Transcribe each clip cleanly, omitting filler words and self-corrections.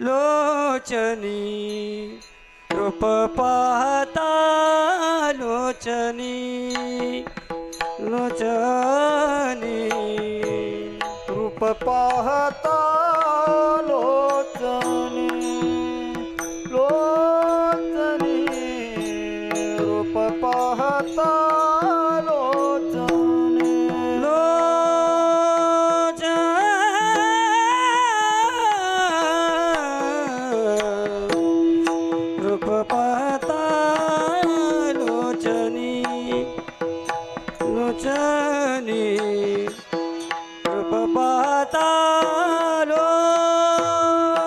लोचनी रूप पाहता लोचनी लोचनी रूप पाहता लोचनी लोचनी रूप पाहता लोचनी रूप पाहता लोचनी लोचनी रूप पाहता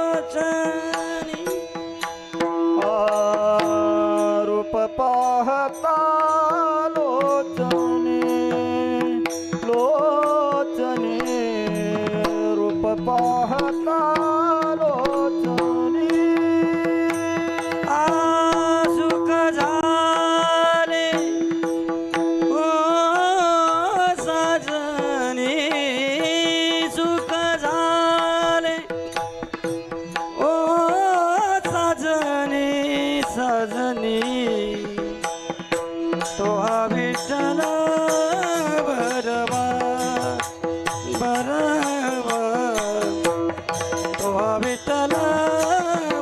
लोचनी रूप पाहता लोचनी लोचनी रूप पाहता लोचनी सुख झाले ओ साजनी सुख झाले ओ साजनी साजनी तो हा विठ्ठल बरवा बरवा तो हा विठ्ठल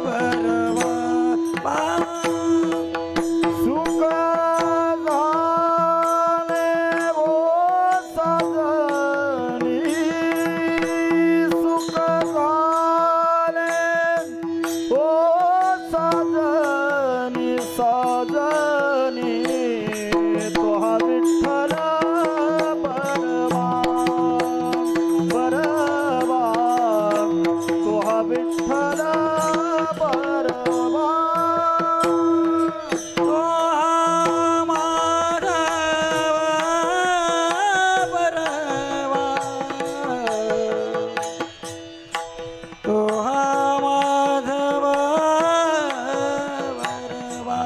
बरवा सुख झाले ओ साजनी सुख झाले ओ साजनी साजनी तो हा विठ्ठल बरवा बरवा तो हा विठ्ठल बरवा तो हा माधव बरवा तो हा माधव बरवा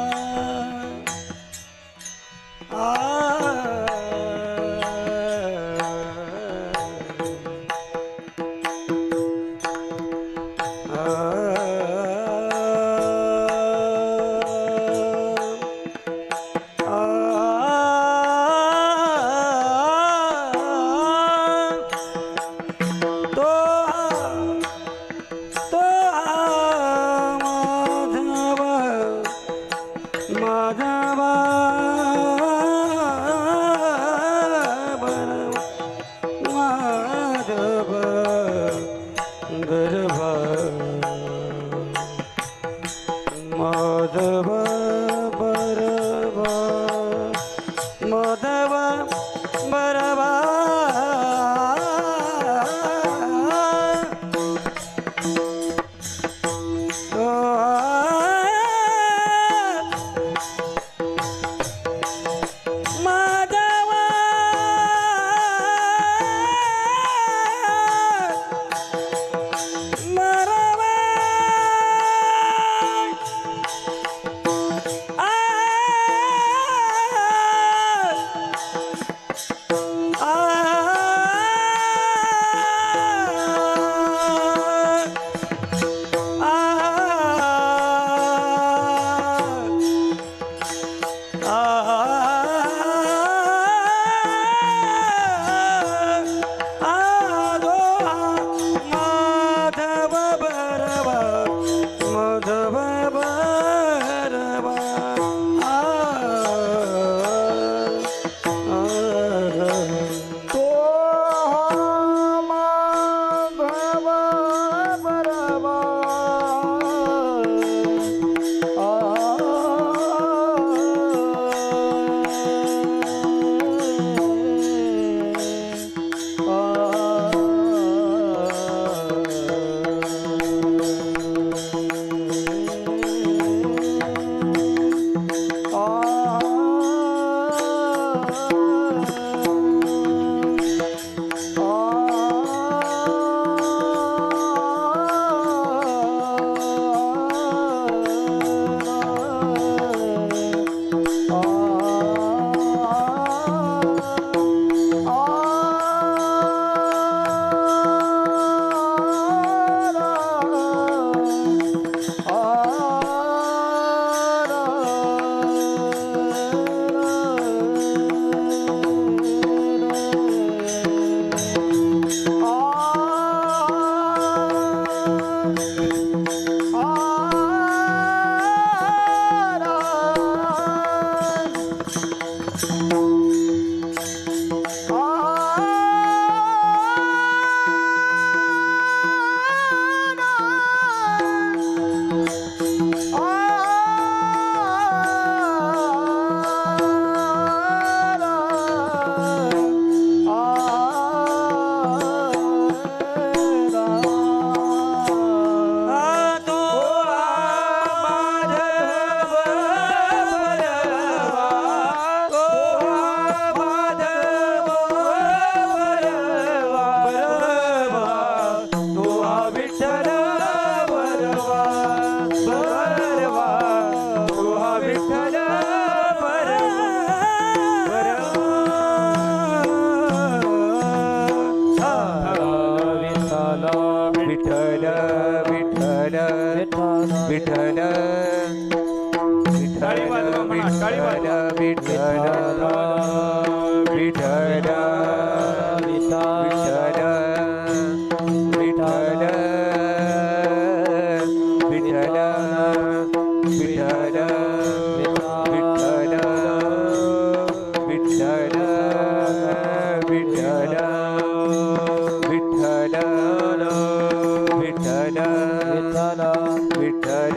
माधव माधव गर्भ माधव बरवा माधव बरवा विठ्ठल टाळी वाजवा म्हणा, टाळी वाजवा. विठ्ठल विठ्ठल विठ्ठल विठ्ठल विठ्ठल विठ्ठल विठ्ठल विठ्ठल विठ्ठल विठ्ठल विठ्ठल विठ्ठल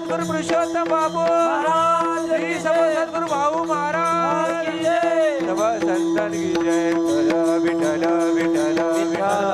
पुरुषोत्तम बाबू श्री सद्गुरु भाऊ महाराज की जय. सब संतन की जय. विठ्ठल विठ्ठल विठ्ठल विठ्ठल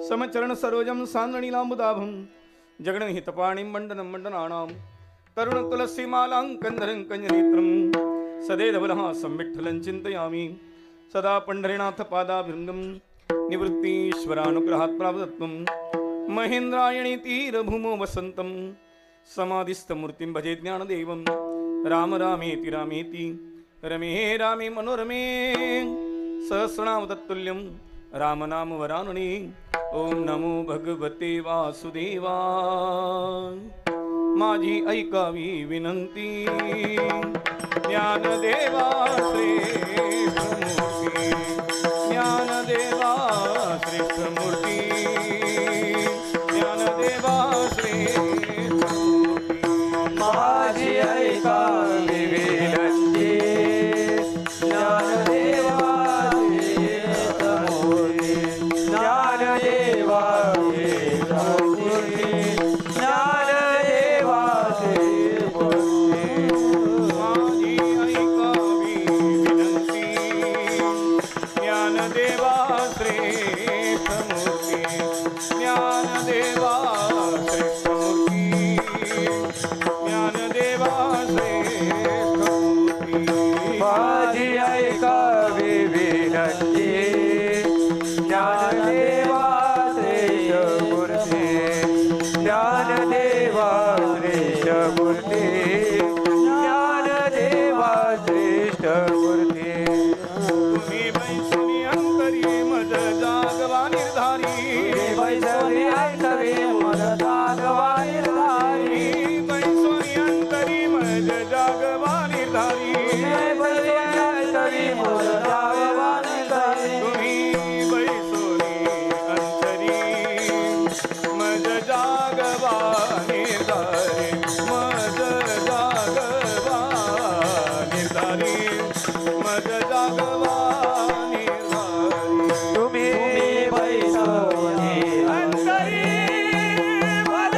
समचरण सरोजम सांदणीलांबुदाभं जगणहितपाणिं मंडनं मंडनानां तरुण तुलसी मालांकंधरं कंजनेत्रं सदेधवलः संविठ्ठलं चिन्तयामि सदा पंढरीनाथ पादाभिरंगं निवृत्तीश्वरानुग्रहात् प्राप्तत्वं महेन्द्रायणी तीरभूमो वसन्तं समाधिस्थमूर्तिं भजे ज्ञानदेवं राम रामेति रामेति रमे रामे मनोरमे सहस्रनाम तत्तुल्यं रामनाम वरानने ओम नमो भगवते वासुदेवाय माझी ऐकावी विनंती ज्ञानदेवा श्रेष्ठमूर्ती ज्ञानदेवा श्रेष्ठमूर्ती ज्ञानदेवा श्रेष्ठमूर्ती माझी ऐकावी विनंती ज्ञानदेवा श्रेष्ठमूर्ती ज्ञानदेवा श्रेष्ठमूर्ती ज्ञानदेवा श्रेष्ठमूर्ती माझी ऐकावी विनंती ज्ञानदेवा श्रेष्ठमूर्ती ज्ञानदेवा श्रेष्ठमूर्ती ज्ञानदेवा श्रेष्ठमूर्ती माझी ऐकावी विनंती ज्ञानदेवा श्रेष्ठमूर्ती ज्ञानदेवा श्रेष्ठमूर्ती ज्ञानदेवा श्रेष्ठमूर्ती तुम्ही बैसुनी अंतरी मज जागवा निर्धारी बैसोनी ऐकावी मन जागवा निर्धारी बैसुनी अंतरी मज जागवा निर्धारी बैसोनी ऐकावी मन जागवा निर्धारी तुम्ही बैसोनी अंतरी मज जागवा निर्धारी मज जागवा निर्धारी मज जागवा निर्धारी तुम्ही बैसोनी अंतरी मज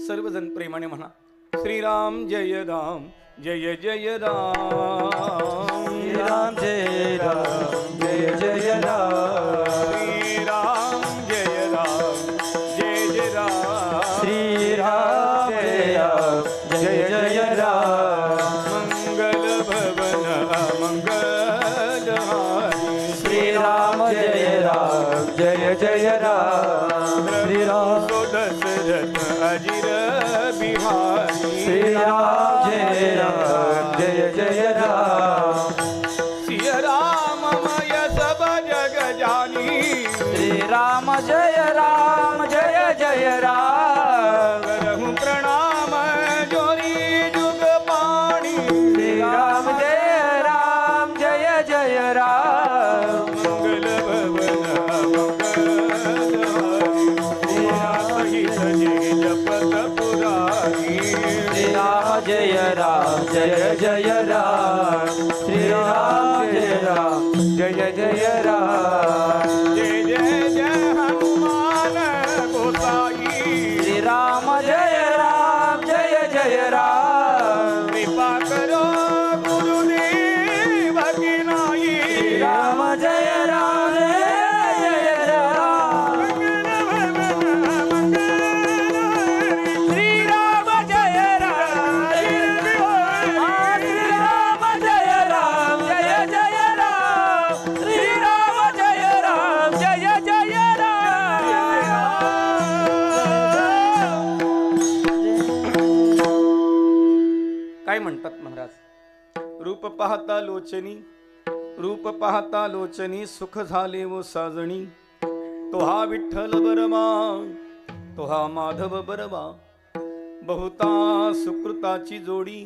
सर्वजण प्रेमाने म्हणा श्रीराम जय राम जय जय राम राम जय राम जय जय राम श्रीराम जय राम जय जय राम श्री राम जय राम जय जय राम मंगल भवन मंगल श्री राम जय राम जय जय राम श्री राम दशरथ अजिर बिहारी श्री राम जय राम जय जय राम सिय राममय सब जग जानी श्री राम जय जय राम करहु प्रणाम जोरी जुग पाणी श्री राम जय जय राम मंगल भवन मंगल सहित जय जपत पुरारी श्री राम जय जय राम श्री राम जय जय राम जय जय जय हनुमान गोसाई श्री राम जय जय राम कृपा करो गुरुदेव की नाई श्री राम जय राम श्री राम जय राम श्री राम जय राम जय जय राम श्री राम जय राम जय जय राम काय म्हणतात महाराज रूप पाहता लोचनी सुख झाले व साजणी तो हा विठ्ठल बरवा तो हा माधव बरवा बहुता सुकृताची जोडी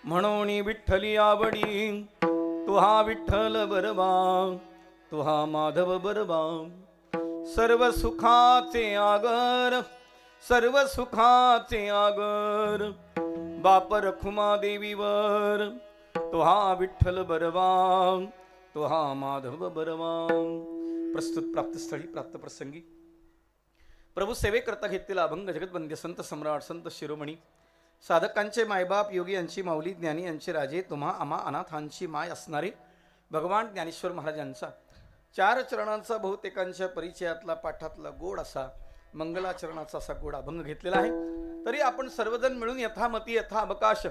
म्हणून विठ्ठली आवडी तो हा विठ्ठल बरवा तो हा माधव बरवा सर्व सुखाचे आगर बाप रखुमा देवीवर तो हा विठ्ठल बरवा तो हा माधव बरवा प्रस्तुत प्राप्तस्थळी प्राप्त प्रसंगी प्रभू सेवेकरता घेतलेला अभंग जगतवंद्य संत सम्राट संत शिरोमणी साधकांचे मायबाप योगी यांची माऊली ज्ञानी यांचे राजे तुम्हा आम्हा अनाथांची माय असणारे भगवान ज्ञानेश्वर महाराजांचा 4 चरणांचा बहुतेकांच्या परिचयातला पाठातला गोड असा मंगलाचरणाचा असा गोड अभंग घेतलेला आहे. तरी आपण सर्वजण मिळून यथामती यथा अवकाश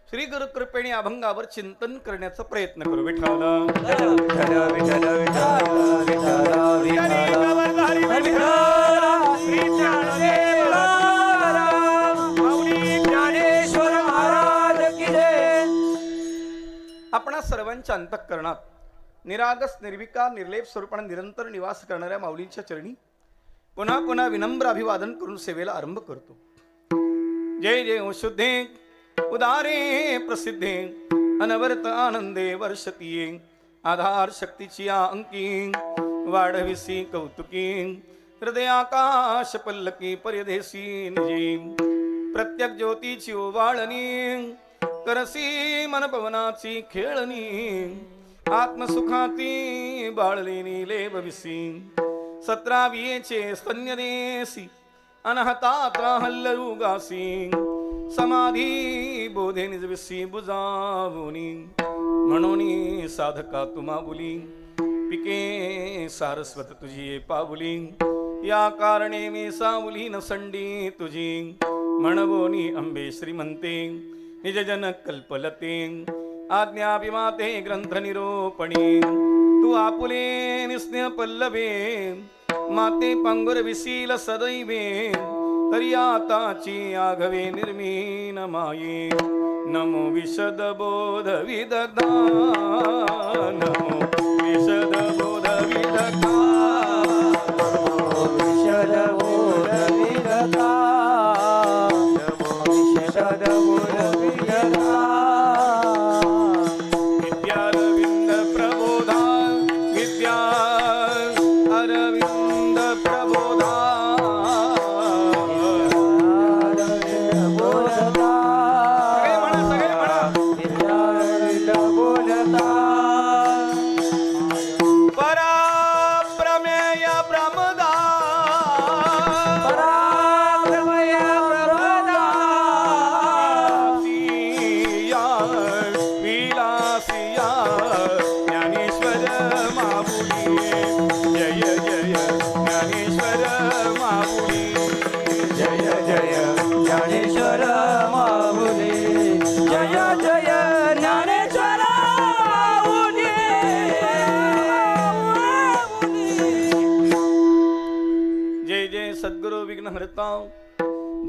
श्री गुरु कृपेने अभंगावर चिंतन करण्याचा प्रयत्न करू. विठ्ठल विठ्ठल विठ्ठल विठ्ठल विठ्ठल श्री ज्ञानदेव तुकाराम, माऊली ज्ञानेश्वर महाराज की जय. आपणा सर्वांच्या अंतःकरणात निरागस निर्विकार निर्लेप स्वरूपाने निरंतर निवास करणाऱ्या माऊलींच्या चरणी पुन्हा पुन्हा विनम्र अभिवादन करून सेवेला आरंभ करतो. जय जय ओ शुद्धे उदारे प्रसिद्धे अनवरत आनंदे वर्षतीये आधार शक्तीची अंकी वाढविसी कौतुकी हृदयाकाश पल्लकी पर्यदेसी निजी प्रत्येक ज्योतीची ओवाळणी करसी मनपवनाची खेळणी आत्मसुखाती बाळलेनी लेबविसी 17 स्तन्यदेसी अनहता हल्लरुगासी समाधी बोधे निजविसी बुजावुनी म्हणून साधका तुम्हा बोली पिके सारस्वत तुझी पावली या कारणे मी सावली न संडी तुझी म्हणवोनी अंबे श्रीमंते निजजन कल्पलते आज्ञाभिमाते ग्रंथ निरोपणी तू आपुले निस्नेह पल्लवे माते पांगुर विसील सदैवे तरी आताची आघवे निर्मीन माये नमो विशद बोध विदग्धा नमो विशद बोध विदग्धा विशद बोध विदग्धा नमो विशद बोध विदग्धा विद्यारविंद प्रबोधा विद्या अरविंद प्रबोधा ज्ञानेश्वर माऊली जय जय ज्ञानेश्वर माऊली. जय जय सद्गुरु विघ्नहर्ता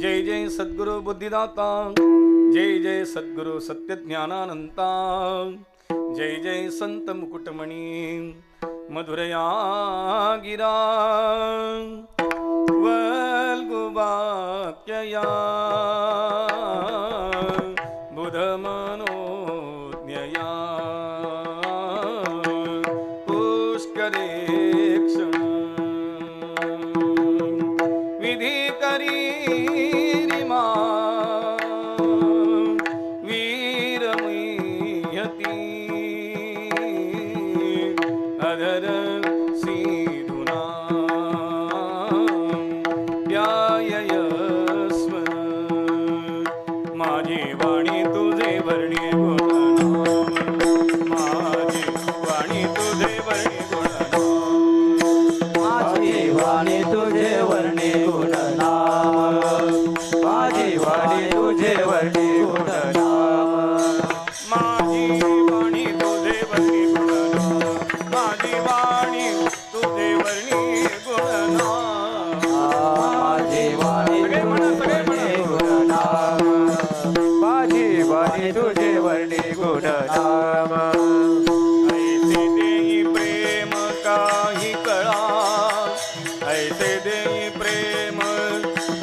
जय जय सद्गुरु बुद्धिदाता जय जय सद्गुरु सत्यज्ञानानंता जय जय संत मुकुटमणी मधुरया गिरा वल्गुवाक्यया बुधमनोज्ञया पुष्करेक्षण विधि करी रिमा वीरमयती अधर सीधुना ध्यायस्व माझी वाणी तुझे वर्णी गुणनाम माझी वाणी तुझे वर्णी गुणनाम माझी वाणी तुझे वर्णी गुणनाम माझी वाणी तुझे वर्णी गुणनाम माझी वाणी तुझे वर्णी गुणनाम माझी वाणी तुझे वर्णी गुणनाम माझी वाणी तुझे वर्णी गुणनाम माझी वाणी तुझे वर्णी गुणनाम ऐसे देई प्रेम काही कळा ऐसे देई प्रेम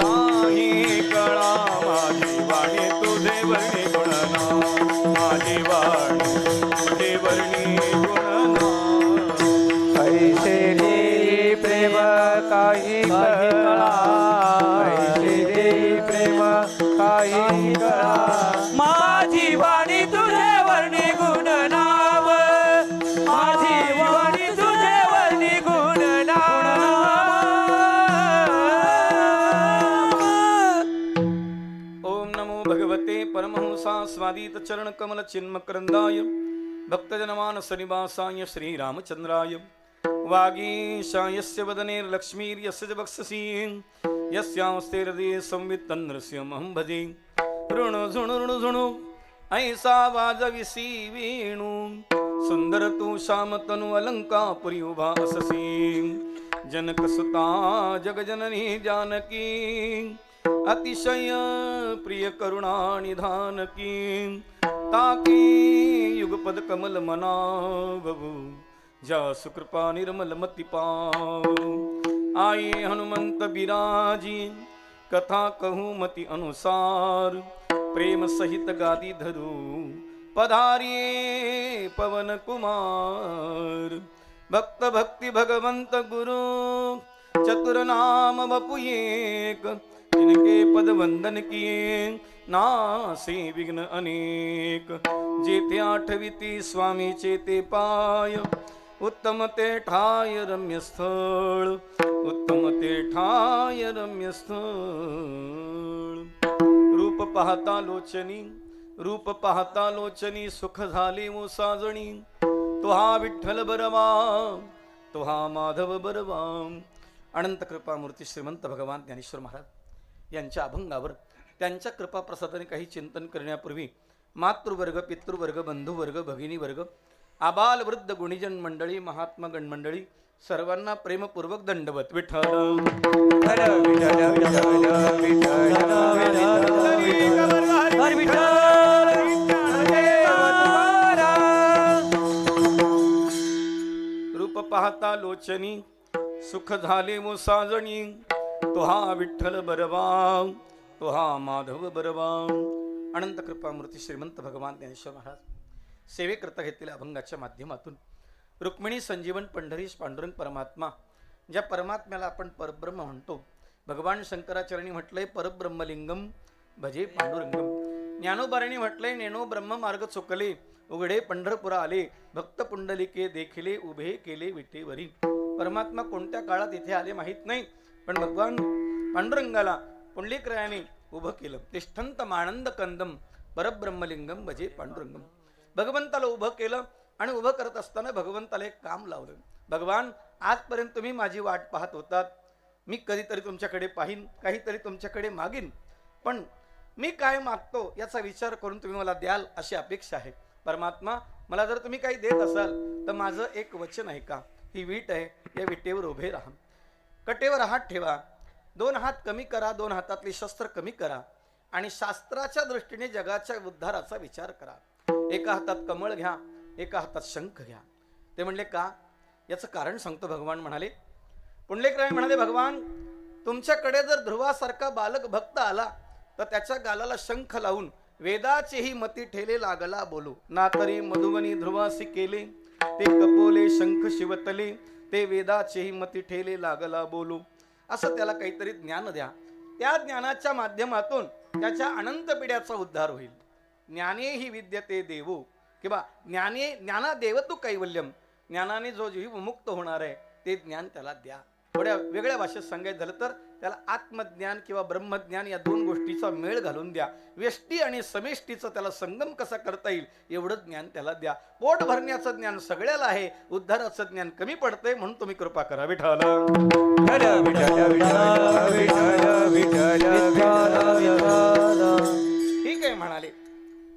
काही कळा माझी वाणी तुझे वर्णी गुणनाम माझी वाणी तुझे वर्णी गुणनाम ऐसे दे प्रेम काही कळा ऐसे दे प्रेम काही कळा माझी वाणी तुझे वर्णी गुणनाम माझी वाणी तुझे वर्णी गुणनाम. ओम नमो भगवते परमहंसा स्वादित चरण कमल चिन्मकरंदाय भक्तजनमानस निवासाय श्रीरामचंद्राय वागीशायस्य वदने लक्ष्मीर्यस्य च वक्षसि यस्यांस्ते हृदये संवित्तं नृसिंहं भजे ऋण झुणु ऐसा वाजविसी वेणू सुंदर तू श्याम तनु अलंकापुरी उभा अससी जनकसुता जगजननी जानकी अतिशय प्रिय करुणा निधान की ताकी युगपद कमल मनावू जा सुकृपा निर्मल मती पाऊ आये हनुमंत बिराजी कथा कहूँ मति अनुसार प्रेम सहित गादी धरू पधारिये पवन कुमार भक्त भक्ति भगवंत गुरु चतुर नाम वपु एक जिनके पद वंदन किए नासे विघ्न अनेक जेथे आठविती स्वामी चेते पाय उत्तम ते ठाय रम्य स्थळ उत्तम ते ठाय रम्य स्थळ रूप पाहता लोचनी रूप पाहता लोचनी सुख झाले वो साजणी तो हा विठ्ठल बरवा तो हा माधव बरवा अनंत कृपामूर्ती श्रीमंत भगवान ज्ञानेश्वर महाराज यांच्या अभंगावर त्यांच्या कृपा प्रसादाने काही चिंतन करण्यापूर्वी मातृवर्ग पितृवर्ग बंधुवर्ग भगिनीवर्ग आबाल वृद्ध गुणीजन मंडळी महात्मा गण मंडळी सर्वांना प्रेमपूर्वक दंडवत विठ्ठल रूप पाहता लोचनी सुख झाले वो साजणी तो हा विठ्ठल बरवा तो हा माधव बरवा अनंत कृपामूर्ती श्रीमंत भगवान ज्ञानेश्वर महाराज सेवेकरता घेतलेल्या अभंगाच्या माध्यमातून रुक्मिणी संजीवन पंढरीश पांडुरंग परमात्मा ज्या परमात्म्याला आपण परब्रह्म म्हणतो भगवान शंकराचार्यांनी म्हटलंय परब्रह्मलिंगम भजे पांडुरंगम ज्ञानोबारांनी म्हटलंय नेनो ब्रह्म मार्ग चुकले उघडे पंढरपुरा आले भक्त पुंडलिके देखिले उभे केले विटेवरी परमात्मा कोणत्या काळात इथे आले माहीत नाही पण भगवान पांडुरंगाला पुंडलिकरायाने उभं केलं तिष्ठंत मानंद कंदम परब्रह्मलिंगम भजे पांडुरंगम भगवंताला उभं केलं आणि उभं करत असताना भगवंताला एक काम लावलं भगवान आजपर्यंत तुम्ही माझी वाट पाहत होतात मी कधीतरी तुमच्याकडे पाहीन काहीतरी तुमच्याकडे मागीन पण मी काय मागतो याचा विचार करून तुम्ही मला द्याल अशी अपेक्षा आहे परमात्मा मला जर तुम्ही काही देत असाल तर माझं एक वचन आहे का ही वीट आहे या विटेवर उभे राहा कटेवर हात ठेवा दोन हात कमी करा दोन हातातली शस्त्र कमी करा आणि शास्त्राच्या दृष्टीने जगाच्या उद्धाराचा विचार करा एका हातात कमळ घ्या एका हातात शंख घ्या ते म्हणले का याचं कारण सांगतो भगवान म्हणाले पुंडलिकराय म्हणाले भगवान तुमच्याकडे जर ध्रुवासारखा बालक भक्त आला तर त्याच्या गालाला शंख लावून वेदाचेही मती ठेले लागला बोलू ना तरी मधुवनी ध्रुवासी केले ते कपोले शंख शिवतले ते वेदाचेही मती ठेले लागला बोलू असं त्याला काहीतरी ज्ञान द्या त्या ज्ञानाच्या माध्यमातून त्याच्या अनंत पिढ्याचा उद्धार होईल ज्ञाने ही विद्यते देवो किंवा ज्ञाना देवतु कैवल्यम ज्ञानाने जो जीव मुक्त होणार आहे ते ज्ञान त्याला द्या थोड्या वेगळ्या भाषेत सांगायचं झालं तर त्याला आत्मज्ञान किंवा ब्रह्मज्ञान या दोन गोष्टीचा मेळ घालून द्या व्यष्टी आणि समेष्टीचा त्याला संगम कसा करता येईल एवढं ज्ञान त्याला द्या पोट भरण्याचं ज्ञान सगळ्याला आहे उद्धाराचं ज्ञान कमी पडतंय म्हणून तुम्ही कृपा करा विठ्ठल ठीक आहे म्हणाले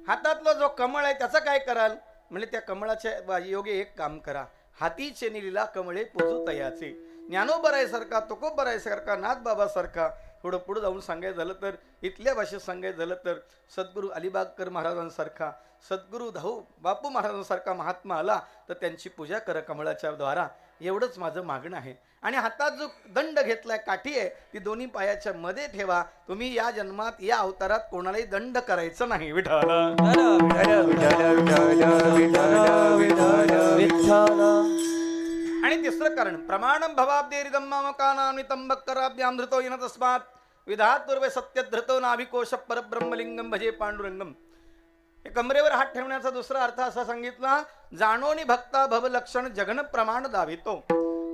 हातातला जो कमळ आहे त्याचं काय कराल म्हणजे त्या कमळाच्या योगे एक काम करा हातीचे निलीला कमळे पोजू तयाचे ज्ञानोबरायसारखा तुकोबरायसारखा नाथबाबासारखा थोडं पुढं जाऊन सांगायचं झालं तर इथल्या भाषेत सांगायचं झालं तर सद्गुरू अलिबागकर महाराजांसारखा सद्गुरू धाऊ बापू महाराजांसारखा महात्मा आला तर त्यांची पूजा करा कमळाच्या द्वारा एवढंच माझं मागणं आहे आणि हातात जो दंड घेतलाय काठी आहे ती दोन्ही पायाच्या मध्ये ठेवा तुम्ही या जन्मात या अवतारात कोणालाही दंड करायचं नाही विठ्ठल आणि तिसरं कारण प्रमाणम भवाब्देरिदम्मामकानामितंबक्कराभ्याम धृतो येन तस्मात् विधातुर्वे सत्यधृतो नाभिकोश परब्रह्मलिंगम भजे पांडुरंगम हे कमरेवर हात ठेवण्याचा दुसरा अर्थ असा सांगितला जाणोनी भक्ता भव लक्षण जगन प्रमाण दावितो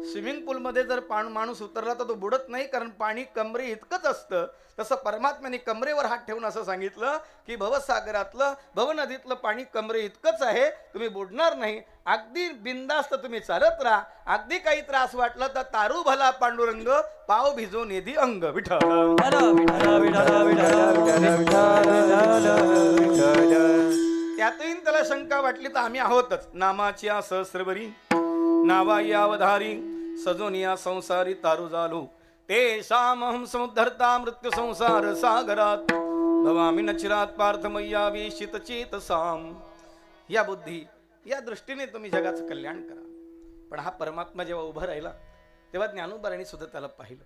स्विमिंग पूलमध्ये जर माणूस उतरला तर तो बुडत नाही, कारण पाणी कमरे इतकंच असतं. तसं परमात्म्याने कमरेवर हात ठेवून असं सांगितलं की भवसागरातलं भवनदीतलं पाणी कमरे इतकंच आहे, तुम्ही बुडणार नाही. अगदी बिंदास्त तुम्ही चालत राहा. अगदी काही त्रास वाटला तर तारू भला पांडुरंग, पाव भिजवून येदी अंग. विठ्ठल त्यातही त्याला शंका वाटली तर आम्ही आहोतच. नामाची सहस्रवरी नावा यावधारी सजोनिया संसारी तारू झालो, ते शामहम समुद्धरता मृत्यू संसार सागरात भवामी नचिरात पार्थ मैया वेशित चेतसाम. या बुद्धी या दृष्टीने तुम्ही जगाचं कल्याण करा. पण हा परमात्मा जेव्हा उभा राहिला तेव्हा ज्ञानोबारांनी सुद्धा त्याला पाहिलं.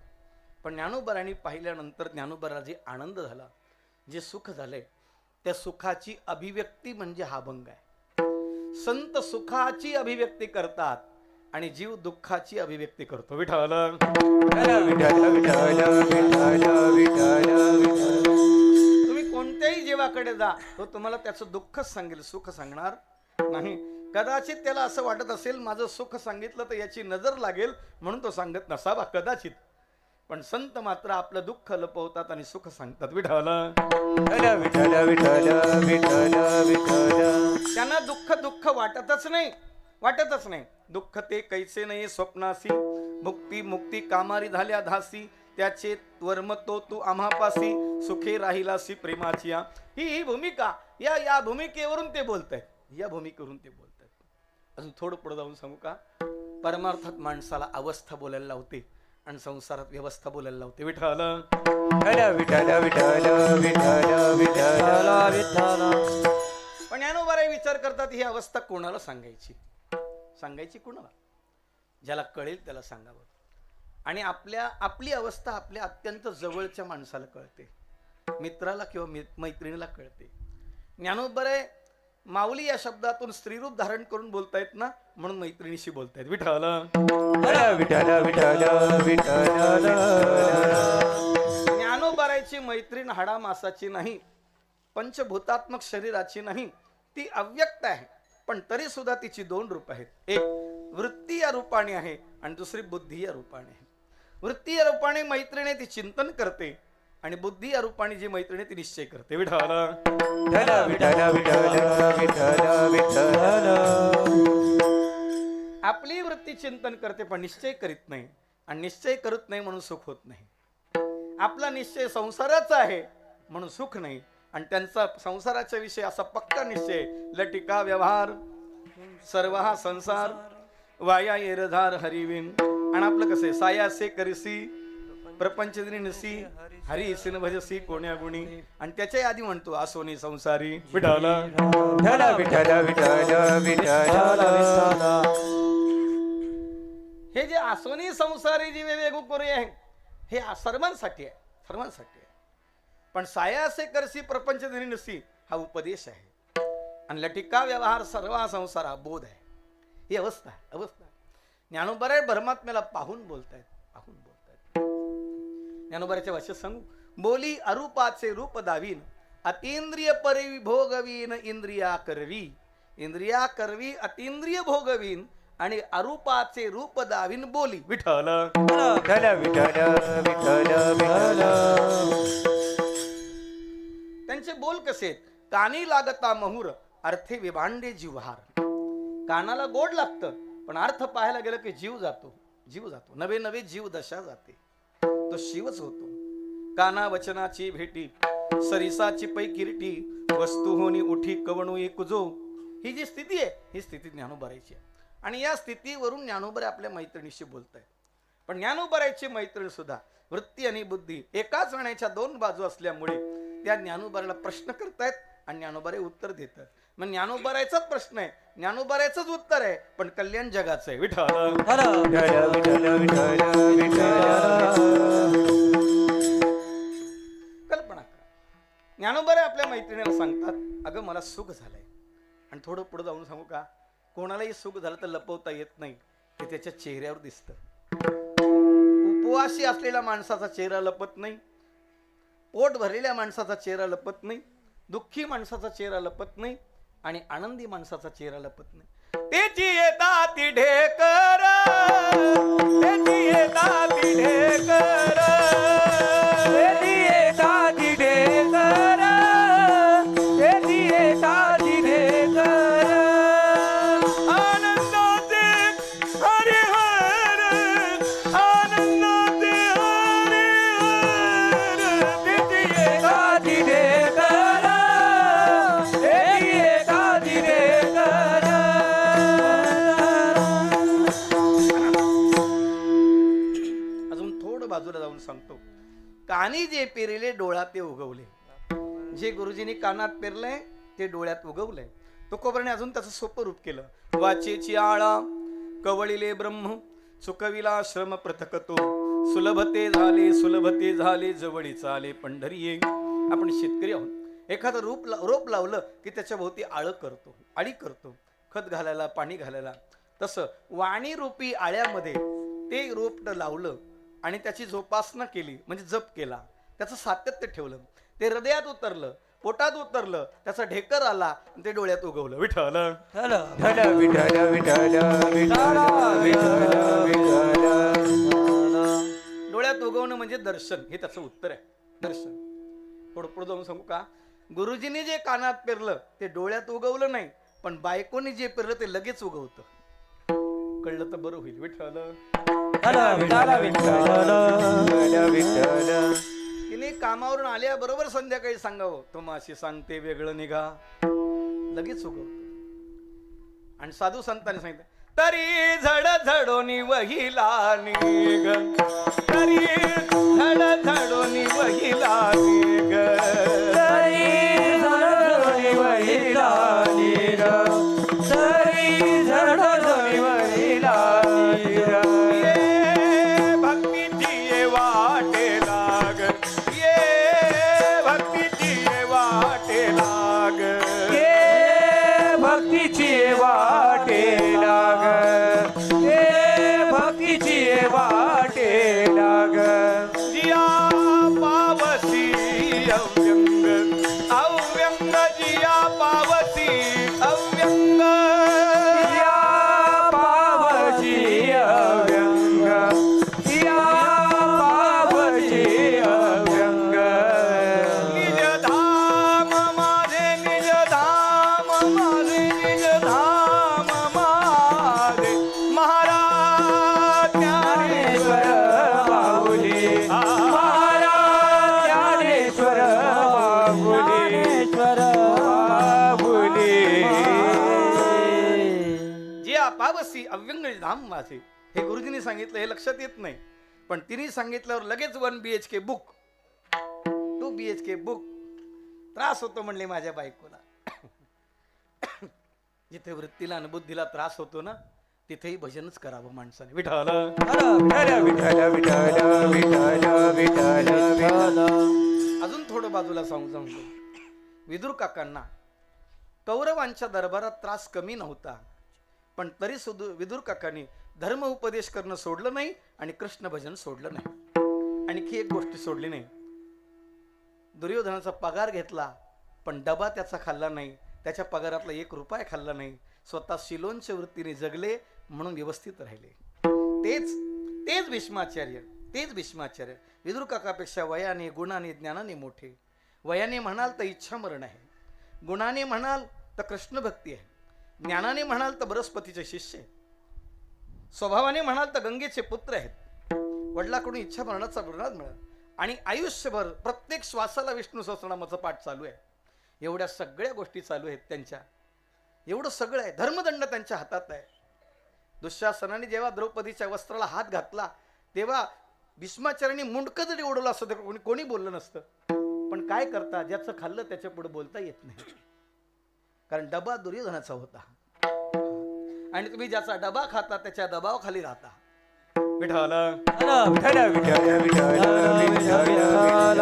पण ज्ञानोबारांनी पाहिल्यानंतर ज्ञानोबाला जे आनंद झाला, जे सुख झालंय, त्या सुखाची अभिव्यक्ती म्हणजे हा अभंग आहे. संत सुखाची अभिव्यक्ती करतात आणि जीव दुःखाची अभिव्यक्ती करतो. विठ्ठल तुम्ही कोणत्याही जीवाकडे जा, तो तुम्हाला त्याचं दुःखच सांगेल, सुख सांगणार नाही. कदाचित त्याला असं वाटत असेल माझं सुख सांगितलं तर याची नजर लागेल म्हणून तो सांगत नसावा, कदाचित. पण संत मात्र आपलं दुःख लपवतात आणि सुख सांगतात. विठ्ठल त्यांना दुःख वाटतच नाही. दुःख ते कैसे नाही स्वप्नासी, मुक्ती मुक्ती कामारी झाल्या धासी, त्याचे वर्म तू आम्हापासी, सुखे राहिलासी प्रेमाची. ही भूमिका या भूमिकेवरून ते बोलतायत. या भूमिकेवरून ते बोलतायत. अजून थोडं पुढे जाऊन सांगू का? परमार्थात माणसाला अवस्था बोलायला लावते आणि संसारात व्यवस्था बोलायला लावते. विठ्ठल पण ज्ञानोबाराय विचार करतात ही अवस्था कोणाला सांगायची कोणाला? ज्याला कळेल त्याला सांगावं. आणि आपली अवस्था आपल्या अत्यंत जवळच्या माणसाला कळते, मित्राला किंवा मैत्रिणीला कळते. ज्ञानोबाराय माऊली या शब्दातून स्त्रीरूप धारण करून बोलतायत ना, म्हणून मैत्रिणीशी बोलतायत. विठ्ठल ज्ञानोबारायची मैत्रीण हाडा मासाची नाही, पंचभूतात्मक शरीराची नाही, ती अव्यक्त आहे. पण तरी सुद्धा तिची दोन रूप आहेत. एक वृत्ती या रूपाने आहे आणि दुसरी बुद्धी या रूपाने आहे. वृत्ती या रूपाने मैत्रिणी ती चिंतन करते आणि बुद्धी या रूपाने जी मैत्रिणी ती निश्चय करते. विठ्ठल आपली वृत्ती चिंतन करते पण निश्चय करीत नाही, आणि निश्चय करत नाही म्हणून सुख होत नाही. आपला निश्चय संसाराचा आहे म्हणून सुख नाही, आणि त्यांचा संसाराच्या विषयी असा पक्का निश्चय, लटिका व्यवहार सर्व हा संसार वाया येरधार हरिविन. आणि आपलं कसं आहे, सायासे करिसी प्रपंच नसी हरी सिन भजसी कोण्या गुणी. आणि त्याच्या आधी म्हणतो आसोनी संसारी. विठ्ठल हे जे आसोनी संसारी जी वेगवेगळी कोरी आहे हे सर्वांसाठी आहे. पण सायासे करसी प्रपंच नसी हा उपदेश आहे, आणि लटिका व्यवहार सर्व हा संसार हा बोध आहे. ही अवस्था आहे. ज्ञानोबाराय परमात्म्याला पाहून बोलतायत. ज्ञानोबारायच्या भाषेत सांगू, बोली अरूपाचे रूप दावीन, अतींद्रिय परी भोगवीन, इंद्रिया करवी अतींद्रिय भोगवीन, आणि अरूपाचे रूप दावीन बोली. विठ्ठल त्यांचे बोल कसे? कानी लागता महुर अर्थे विभांडे जिव्हार. कानाला गोड लागतं पण अर्थ पाहायला गेलं की जीव जातो. नवे जीव दशा जाते, तो शिवच होतो. काना वचनाची भेटी सरिसाची पै किरीटी, वस्तू होनी उठी कवणू कुजो. ही जी स्थिती आहे ही स्थिती ज्ञानोबारायची आहे. आणि या स्थितीवरून ज्ञानोबाराय आपल्या मैत्रिणीशी बोलतायत. पण ज्ञानोबारायची मैत्रीण सुद्धा वृत्ती आणि बुद्धी एकाच नाण्याच्या दोन बाजू असल्यामुळे त्या ज्ञानोबारायला प्रश्न करतायत आणि ज्ञानोबाराय उत्तर देतात. मग ज्ञानोबारायचाच प्रश्न आहे, ज्ञानोबारायचंच उत्तर आहे, पण कल्याण जगाचं आहे. विठ्ठल कल्पना करा, ज्ञानोबाराय आपल्या मैत्रिणीला सांगतात, अगं मला सुख झालंय. आणि थोडं पुढे जाऊन सांगू का, कोणालाही सुख झालं तर लपवता येत नाही, ते त्याच्या चेहऱ्यावर दिसतं. उपवासी असलेल्या माणसाचा चेहरा लपत नाही, पोट भरलेल्या माणसाचा चेहरा लपत नाही, दुःखी माणसाचा चेहरा लपत नाही, आणि आनंदी माणसाचा चेहरा लपत नाही. त्याची येतात ढेकर तेची येतात ढेकर तेजी येतात ढेकर तेजी येतात ढेकर आनंदाचे हरिहर आनंदाचे हरिहर तेची येतात ढेकर तेजी येतात ढेकर अजून थोडं बाजूला जाऊन सांगतो. कानी जे पेरले डोळ्यात ते उगवले. जे गुरुजींनी कानात पेरलंय ते डोळ्यात उगवलंय. तुकोबराने अजून त्याचं सोपं रूप केलं. वाचेची आळा कवळिले ब्रह्म चुकविला श्रम पृथकतो सुलभते झाले जवळीच आले पंढरीये. आपण शेतकरी आहोत. एखादं रोप लावलं की त्याच्या भोवती आळं करतो, आळी करतो, खत घालायला, पाणी घालायला. तसं वाणी रूपी आळ्यामध्ये ते रोप लावलं आणि त्याची जोपासना केली, म्हणजे जप केला, त्याचं सातत्य ठेवलं, ते हृदयात उतरलं, पोटात उतरलं, त्याचा ढेकर आला आणि ते डोळ्यात उगवलं. विठ्ठल विठ्ठल विठ्ठल विठ्ठल विठ्ठल विठ्ठल डोळ्यात उगवणं म्हणजे दर्शन, हे त्याचं उत्तर आहे. दर्शन. पुढे जाऊन सांगू का, गुरुजींनी जे कानात पेरलं ते डोळ्यात उगवलं नाही, पण बायकोनी जे पेरलं ते लगेच उगवतं. कळलं तर बरं होईल. विठ्ठल तिने कामावरून आल्याबरोबर संध्याकाळी सांगावं, तुम्हाशी सांगते वेगळं निघा, लगेच उगवतं. आणि साधू संतांनी सांगितलं, तरी झड झडोनी वहिला निघ, तरी झड झडोनी वहिला निघ, तरी झडझडी वहिला निघ, तरी झडझडी वहिला निघ. ये भक्तीची ये वाटे लाग, ये भक्तीची ये वाटे लाग, ये भक्तीची वाटे लाग, ये भक्तीची वाटे लाग. जिया पावसी अव्यंग, अव्यंग जिया पावसी अव्यंग, या पावची अव्यंग, या पावची अव्यंग. निज धाम माझे, निज धाम माझे, निज धाम माझे, महाराज ज्ञानेश्वर ज्ञानेश्वर बाहुली, महाराज ज्ञानेश्वर बाहुली, बाहुली. जे पावसी अव्यंग धाम माझे, हे गुरुजींनी सांगितलं, हे लक्षात येत नाही, पण तिने सांगितल्यावर लगेच 1 BHK बुक, 2 BHK बुक. त्रास होतो म्हणले माझ्या बायकोला. जिथे वृत्तीला आणि बुद्धीला त्रास होतो ना, तिथेही भजनच करावं माणसाने. विठ्ठल विठ्ठल विठ्ठल विठ्ठल विठ्ठल विठ्ठल विठ्ठल. अजून थोडं बाजूला सांगतो. विदुर काकांना कौरवांच्या दरबारात त्रास कमी नव्हता, पण तरी सुद्धा विदुर काकांनी धर्म उपदेश करणं सोडलं नाही आणि कृष्ण भजन सोडलं नाही. आणखी एक गोष्ट सोडली नाही. दुर्योधनाचा पगार घेतला, पण डबा त्याचा खाल्ला नाही, त्याच्या पगारातला 1 रुपया खाल्ला नाही. स्वतः शिलोंच्या वृत्तीने जगले म्हणून व्यवस्थित राहिले. तेच भीष्माचार्य विदुर काकापेक्षा वयाने, गुणाने, ज्ञानाने मोठे. वयाने म्हणाल तर इच्छा मरण आहे, गुणाने म्हणाल तर कृष्ण भक्ती आहे, ज्ञानाने म्हणाल तर बृहस्पतीचे शिष्य आहे, स्वभावाने म्हणाल तर गंगेचे पुत्र आहेत. वडिलाकडून इच्छा मरणाचा वरदान मिळाला आणि आयुष्यभर प्रत्येक श्वासाला विष्णू सहस्रनामाचा पाठ चालू आहे. एवढ्या सगळ्या गोष्टी चालू आहेत त्यांच्या. एवढं सगळं आहे. धर्मदंड त्यांच्या हातात आहे. दुःशासनाने जेव्हा द्रौपदीच्या वस्त्राला हात घातला तेव्हा भीष्माचार्यांनी मुंडकं जरी ओढवलं असतं तर कोणी बोललं नसतं. पण काय करता, ज्याचं खाल्लं त्याच्या पुढे बोलता येत नाही, कारण डबा दुर्योधनाचा होता. आणि तुम्ही ज्याचा डबा खाता त्याच्या दबावाखाली राहता. विठ्ठल विठ्ठल विठ्ठल विठ्ठल विठ्ठल.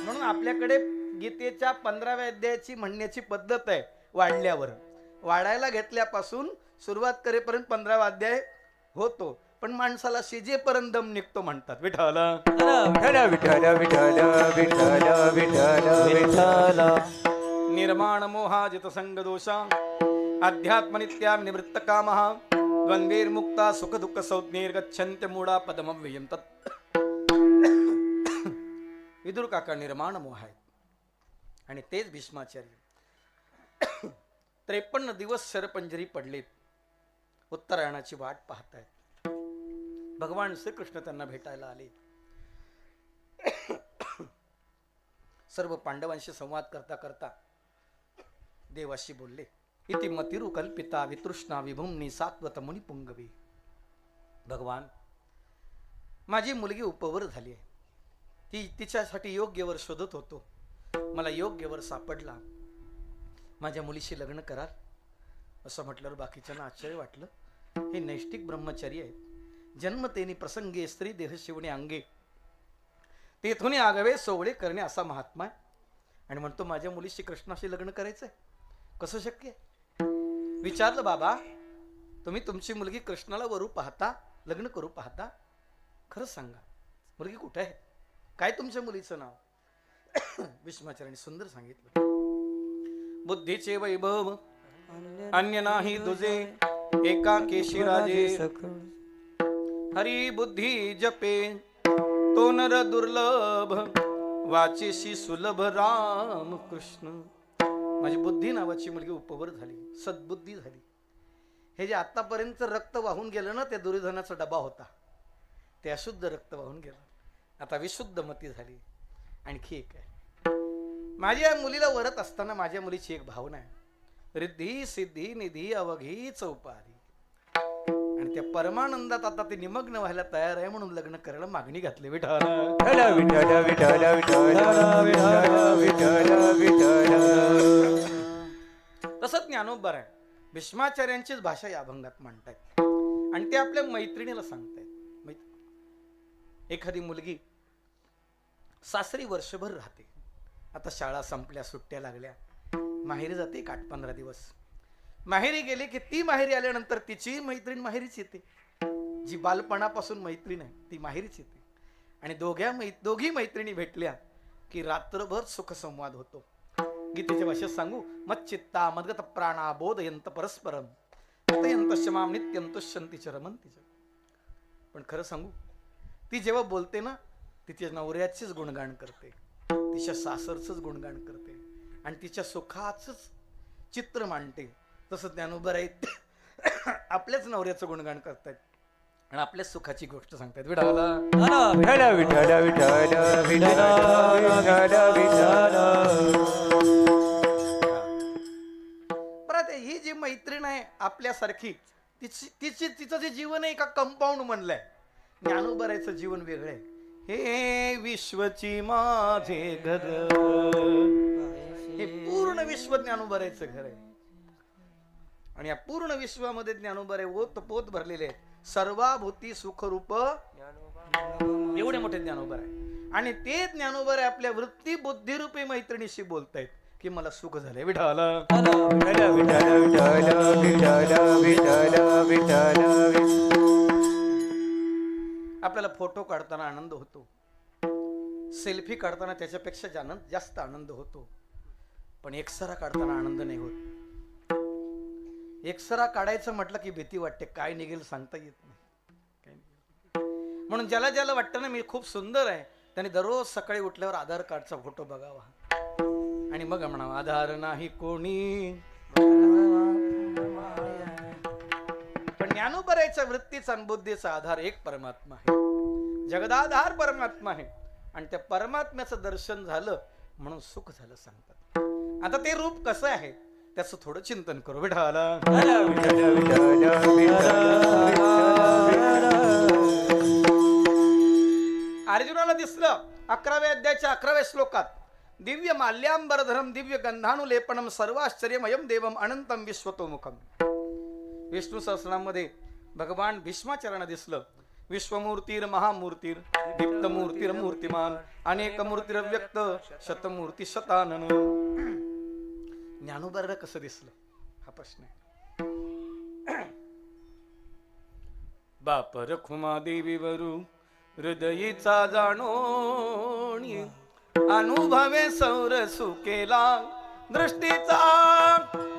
म्हणून आपल्याकडे गीतेच्या 15व्या अध्यायाची म्हणण्याची पद्धत आहे. वाढायला घेतल्यापासून सुरुवात करेपर्यंत 15वा अध्याय होतो, पण माणसाला शिजेपर्यंत दम निघतो म्हणतात. विठ्ठल विठ्ठल विठ्ठल विठ्ठल विठ्ठल विठ्ठल विठ्ठल. निर्माण मोहाजित संग दोषा अध्यात्मनित्यां निवृत्तकामः द्वन्द्वैर्मुक्ता सुखदुःख संज्ञैर्गच्छन्त्य मूढा पदमव्ययं तत्. विदुर काका निर्माण मोह आहेत आणि तेच भीष्माचार्य 53 दिवस शरपंजरी पडलेत, उत्तरायणाची वाट पाहतायत. भगवान श्रीकृष्ण त्यांना भेटायला आले. सर्व पांडवांशी संवाद करता करता देवाशी बोलले. इति मतिरु कल्पिता वितृष्णा विभुम्नी सात्वत मुनी पुंगवी. भगवान, माझी मुलगी उपवर झाली आहे. ती तिच्यासाठी योग्य वर शोधत होतो. मला योग्य वर सापडला. माझ्या मुलीशी लग्न कराल असं म्हटल्यावर बाकीच्यांना आश्चर्य वाटलं. हे नैष्टिक ब्रह्मचारी आहेत. जन्मतेनी प्रसंगे स्त्री देह शिवणे अंगे, तेथून आगवे सोवळे करणे असा महात्मा आहे. आणि म्हणतो माझ्या मुलीशी कृष्णाशी लग्न करायचंय, कसं शक्य आहे? विचारलं, बाबा तुम्ही तुमची मुलगी कृष्णाला वरू पाहता, लग्न करू पाहता, खरंच सांगा मुलगी कुठे आहे? काय तुमच्या मुलीचं नाव? भीष्माचार्यांनी सुंदर सांगितलं. बुद्धीचे वैभव अन्य नाही तुझे, एकाकेशी राजे हरी बुद्धी जपे, तो नर दुर्लभ वाचेशी सुलभ राम कृष्ण. माझी बुद्धी नावाची मुलगी उपवर झाली, सद्बुद्धी झाली. हे जे आतापर्यंत रक्त वाहून गेलं ना, ते दुर्योधनाचा डबा होता, ते अशुद्ध रक्त वाहून गेलं. आता विशुद्ध मती झाली. आणखी एक आहे, माझ्या मुलीला वरत असताना माझ्या मुलीची एक भावना आहे, रिद्धी सिद्धी निधी अवघी चौपारी. आणि त्या परमानंदात आता ती निमग्न व्हायला तयार आहे, म्हणून लग्न करायला मागणी घातली. विठ्ठल विठ्ठल विठ्ठल विठ्ठल विठ्ठल. तसंच ज्ञानोबर आहे. भीष्माचार्यांचीच भाषा या अभंगात मांडतायत आणि ते आपल्या मैत्रिणीला सांगतायत. एखादी मुलगी सासरी वर्षभर राहते. आता शाळा संपल्या, सुट्ट्या लागल्या, माहेरी जाते 8-15 दिवस. माहेरी गेले की ती माहेरी आल्यानंतर तिची मैत्रीण माहेरीच येते. जी बालपणापासून मैत्रीण आहे ती माहेरीच येते. आणि दोघी मैत्रिणी भेटल्या की रात्रभर सुखसंवाद होतो. गीतेच्या भाषेत सांगू, मच्चित्ता मद्गत प्राणा बोधयंत परस्परम तयंत शमाम नित्यं तुष्यन्ति च रमन्ति च. पण खरं सांगू, ती जेव्हा बोलते ना, तिच्या नवऱ्याचीच गुणगान करते, तिच्या सासरचंच गुणगान करते आणि तिच्या सुखाचंच चित्र मांडते. तसं ज्ञानोबर आहेत, आपल्याच नवऱ्याचं गुणगान करतायत आणि आपल्याच सुखाची गोष्ट सांगतायत. विठाला विठ्ठल विठ्ठल विठ्ठल विठ्ठल विठ्ठल. परत ही जी मैत्रीण आहे आपल्यासारखी, तिचं जे जीवन आहे एका कंपाऊंड म्हणलंय. ज्ञानोबरायचं जीवन वेगळं आहे. हे विश्वची माझे घर, हे पूर्ण विश्व ज्ञानोबरायचं घर आहे. आणि या पूर्ण विश्वामध्ये ज्ञानोबराय ओत पोत भरलेले आहेत. सर्वाभूती सुखरूप एवढे मोठे ज्ञानोबर आहे. आणि ते ज्ञानोबर आहे आपल्या वृत्ती बुद्धिरूपी मैत्रिणीशी बोलतायत की मला सुख झालंय. विठाला विठ्ठल विठ्ठल विठ्ठल विठ्ठल विठ्ठल. आपल्याला फोटो काढताना आनंद होतो, सेल्फी काढताना त्याच्यापेक्षा जास्त आनंद होतो. पण एक्सरा काढताना आनंद नाही होत. एक्सरा काढायचं म्हटलं की भीती वाटते, काय निघेल सांगता येत नाही. म्हणून ज्याला ज्याला वाटतं ना मी खूप सुंदर आहे, त्याने दररोज सकाळी उठल्यावर आधार कार्डचा फोटो बघावा आणि मग म्हणावं आधार नाही कोणी. पण ज्ञानोबरायचा वृत्तीचा आणि बुद्धीचा आधार एक परमात्मा आहे, जगदाधार परमात्मा आहे. आणि त्या परमात्म्याचं दर्शन झालं म्हणून सुख झालं सांगतात. आता ते रूप कसं आहे त्याचं थोडं चिंतन करू. विठाला अर्जुनाला दिसलं 11व्या अध्यायाच्या 11व्या श्लोकात, दिव्य माल्याम्बरधरम दिव्य गंधानुलेपनम सर्वाश्चर्यमयम देवम अनंतम विश्वतोमुखम. विष्णू सहस्रनामध्ये भगवान भीष्माचार्यांना दिसलं. विश्वमूर्तीर महामूर्तीर दीप्तमूर्तीर मूर्तिमान अनेक मूर्तीर व्यक्त शतमूर्ती शतानन. ज्ञानोबराला कसं दिसलं हा प्रश्न आहे. बाप रखुमा देवीवरू हृदयीचा जाणोणी अनुभवे सौर सुकेला दृष्टीचा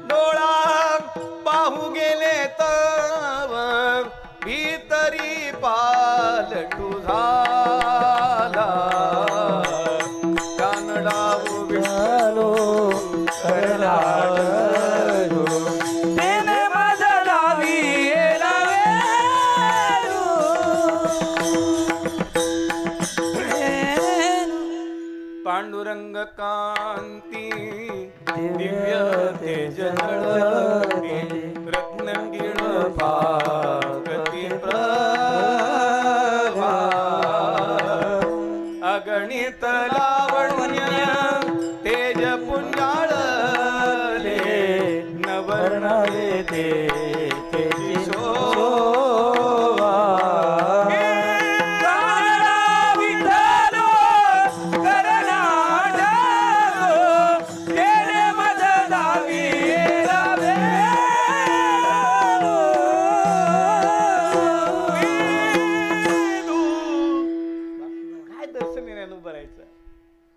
डोळा पाहू गेले तव भीतरी पालटू झाला कानडाऊ विठ्ठलो करला तेने माझा लावी पांडुरंग कांती दिव्य तेज नळती रत्नगिण पागती प्रभा अगणित लावण्य तेज पुंजाळले नवर्णले ते शोभा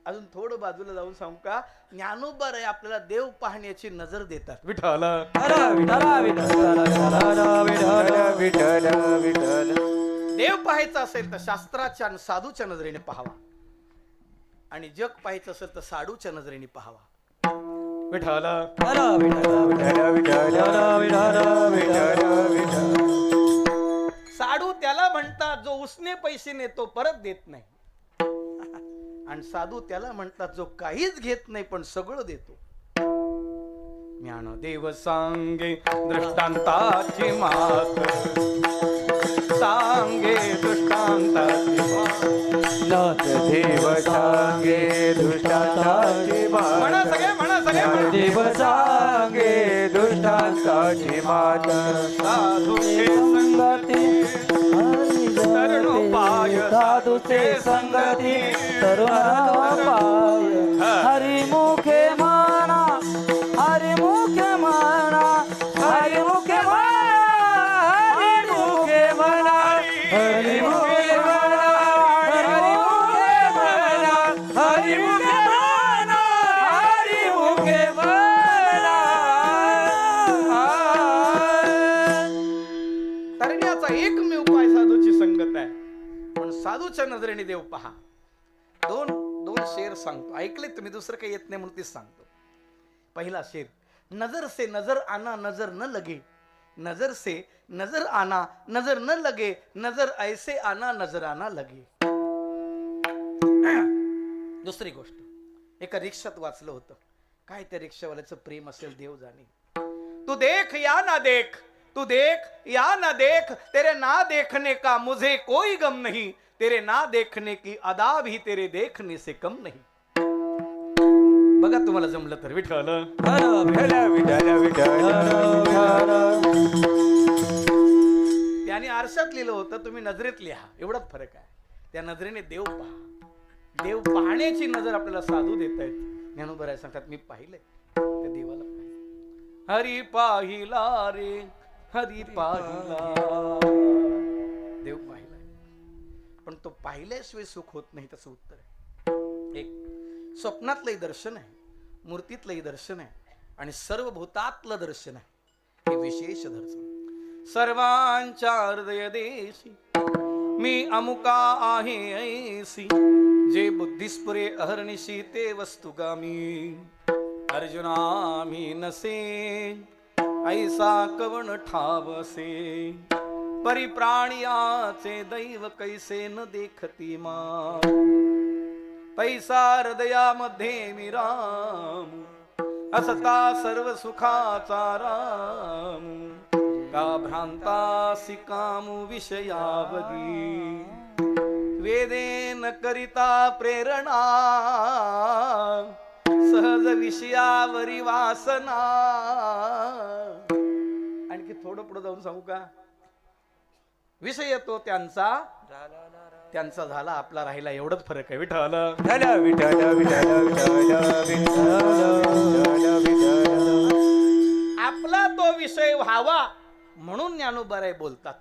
अजून थोडं बाजूला जाऊन सांगू का ज्ञानोबा रे आपल्याला देव पाहण्याची नजर देतात विठ्ठल देव पाहायचं असेल तर शास्त्राच्या आणि साधूच्या नजरेने पाहावा आणि जग पाहायचं असेल तर साधूच्या नजरेने पाहावा विठ्ठल साधू त्याला म्हणतात जो उसने पैसे नेतो परत देत नाही आणि साधू त्याला म्हणतात जो काहीच घेत नाही पण सगळं देतो ज्ञानदेव सांगे दृष्टांताची मात सांगे दृष्टांताची मात देव सांगे दृष्टांताची मात म्हणा सगळे देव सांगे दृष्टांताची मात साधूचे संगती तरुणोपाय साधूचे संगती तरुणोपाय हरिमुखे म्हणा हरिमुखे म्हणा हरिमुखे हरिमुखे म्हणा हरिमुखे म्हणा हरिमुखे म्हणा हरिमुखे म्हणा हरिमुखे म्हणा तरण्याचा एकमेव उपाय साधूची संगत आहे पण साधूच्या नजरेने देव पहा दोन शेर सांगतो ऐकले तुम्ही दुसरं काही येत नाही म्हणून तेच सांगतो पहिला शेर नजर से नजर आना नजर न लगे नजर से नजर आना नजर न लगे नजर ऐसे आना नजर आना लगे दुसरी गोष्ट एका रिक्षात वाचलं होतं काय त्या रिक्षावाल्याचं प्रेम असेल देव जाणे तू देख या ना देख तू देख या ना देख तेरे ना देखने का मुझे कोई गम नहीं तेरे ना देखने की अदा भी तेरे देखने से कम नहीं बघा तुम्हाला जमलं तर विठ्ठल त्याने आरशात लिहिलं होतं तुम्ही नजरेत लिहा एवढाच फरक आहे त्या नजरेने देव पहा देव पाहण्याची नजर आपल्याला साधू देत आहेत ज्ञानोबा सांगतात मी पाहिलंय त्या देवाला पाहिलं हरी पाहिला रे हरी पाहिला देव पाहिला पण तो पाहिल्याशिवाय सुख होत नाही त्याचं उत्तर आहे एक स्वप्नातलंही दर्शन आहे मूर्तीतलंही दर्शन आहे आणि सर्व भूतातलं दर्शन आहे हे विशेष दर्शन सर्वांच्या हृदय देशी मी अमुका आहे ऐसी जे बुद्धिस्पुरे अहर्निशी ते वस्तुगामी अर्जुना मी नसे ऐसा कवन ठावसे परिप्राणियाचे दैव कैसे न देखती मा तैसा हृदयामध्ये मी राम असता सर्व सुखाचा राम का भ्रांतासी कामू विषयावगी वेदेन करिता प्रेरणा सहज विषयावरी वासना आणखी थोडं पुढे जाऊन सांगू का विषय तो त्यांचा झाला आपला राहिला एवढंच फरक आहे विठ्ठल आपला तो विषय व्हावा म्हणून ज्ञानोबा बोलतात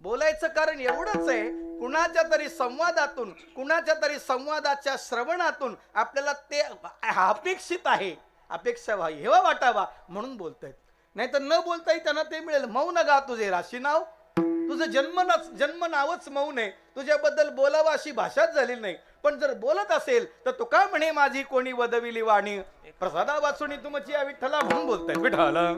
बोलायचं कारण एवढंच आहे कुणाच्या तरी संवादातून कुणाच्या तरी संवादाच्या श्रवणातून आपल्याला ते अपेक्षित आहे अपेक्षा व्हावी, हेवा वाटावा म्हणून बोलतायत. नाही तर न बोलताही त्यांना ते मिळेल. मौन गा तुझे राशी नाव, तुझं जन्म नावच मौन आहे. तुझ्याबद्दल बोलावं अशी भाषाच झालेली नाही. पण जर बोलत असेल तर तो का म्हणे माझी कोणी वदविली वाणी, प्रसादा वाचुनी तुमची या विठ्ठला म्हणून बोलतायत. विठ्ठला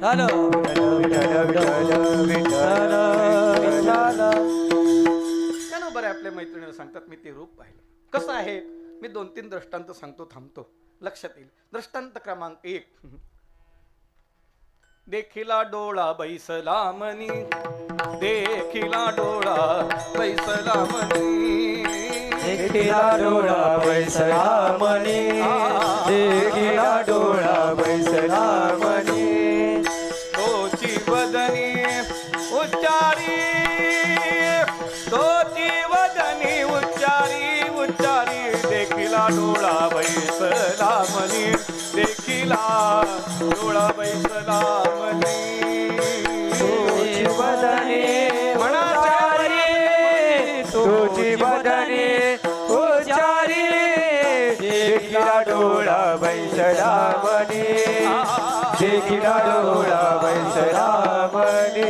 त्यानं बरं आपल्या मैत्रिणीला सांगतात मी ते रूप पाहिलं. कसं आहे मी 2-3 दृष्टांत सांगतो, थांबतो, लक्षात येईल. दृष्टांत क्रमांक 1. देखिला डोळा बैसला मनी, देखिला डोळा बैसला मनी, देखिला डोळा बैसला मनी, देखिला डोळा बैसला मनी, तोची वदनी उच्चारी, तोची वदनी उच्चारी उच्चारी, देखिला डोळा बैसला मनी, देखिला डोळा बैसला मनी, तुझी वदनी उच्चारी, तुझी वदनी उच्चारी, देखिला डोळा बैसला मनी, देखिला डोळा बैसला मनी.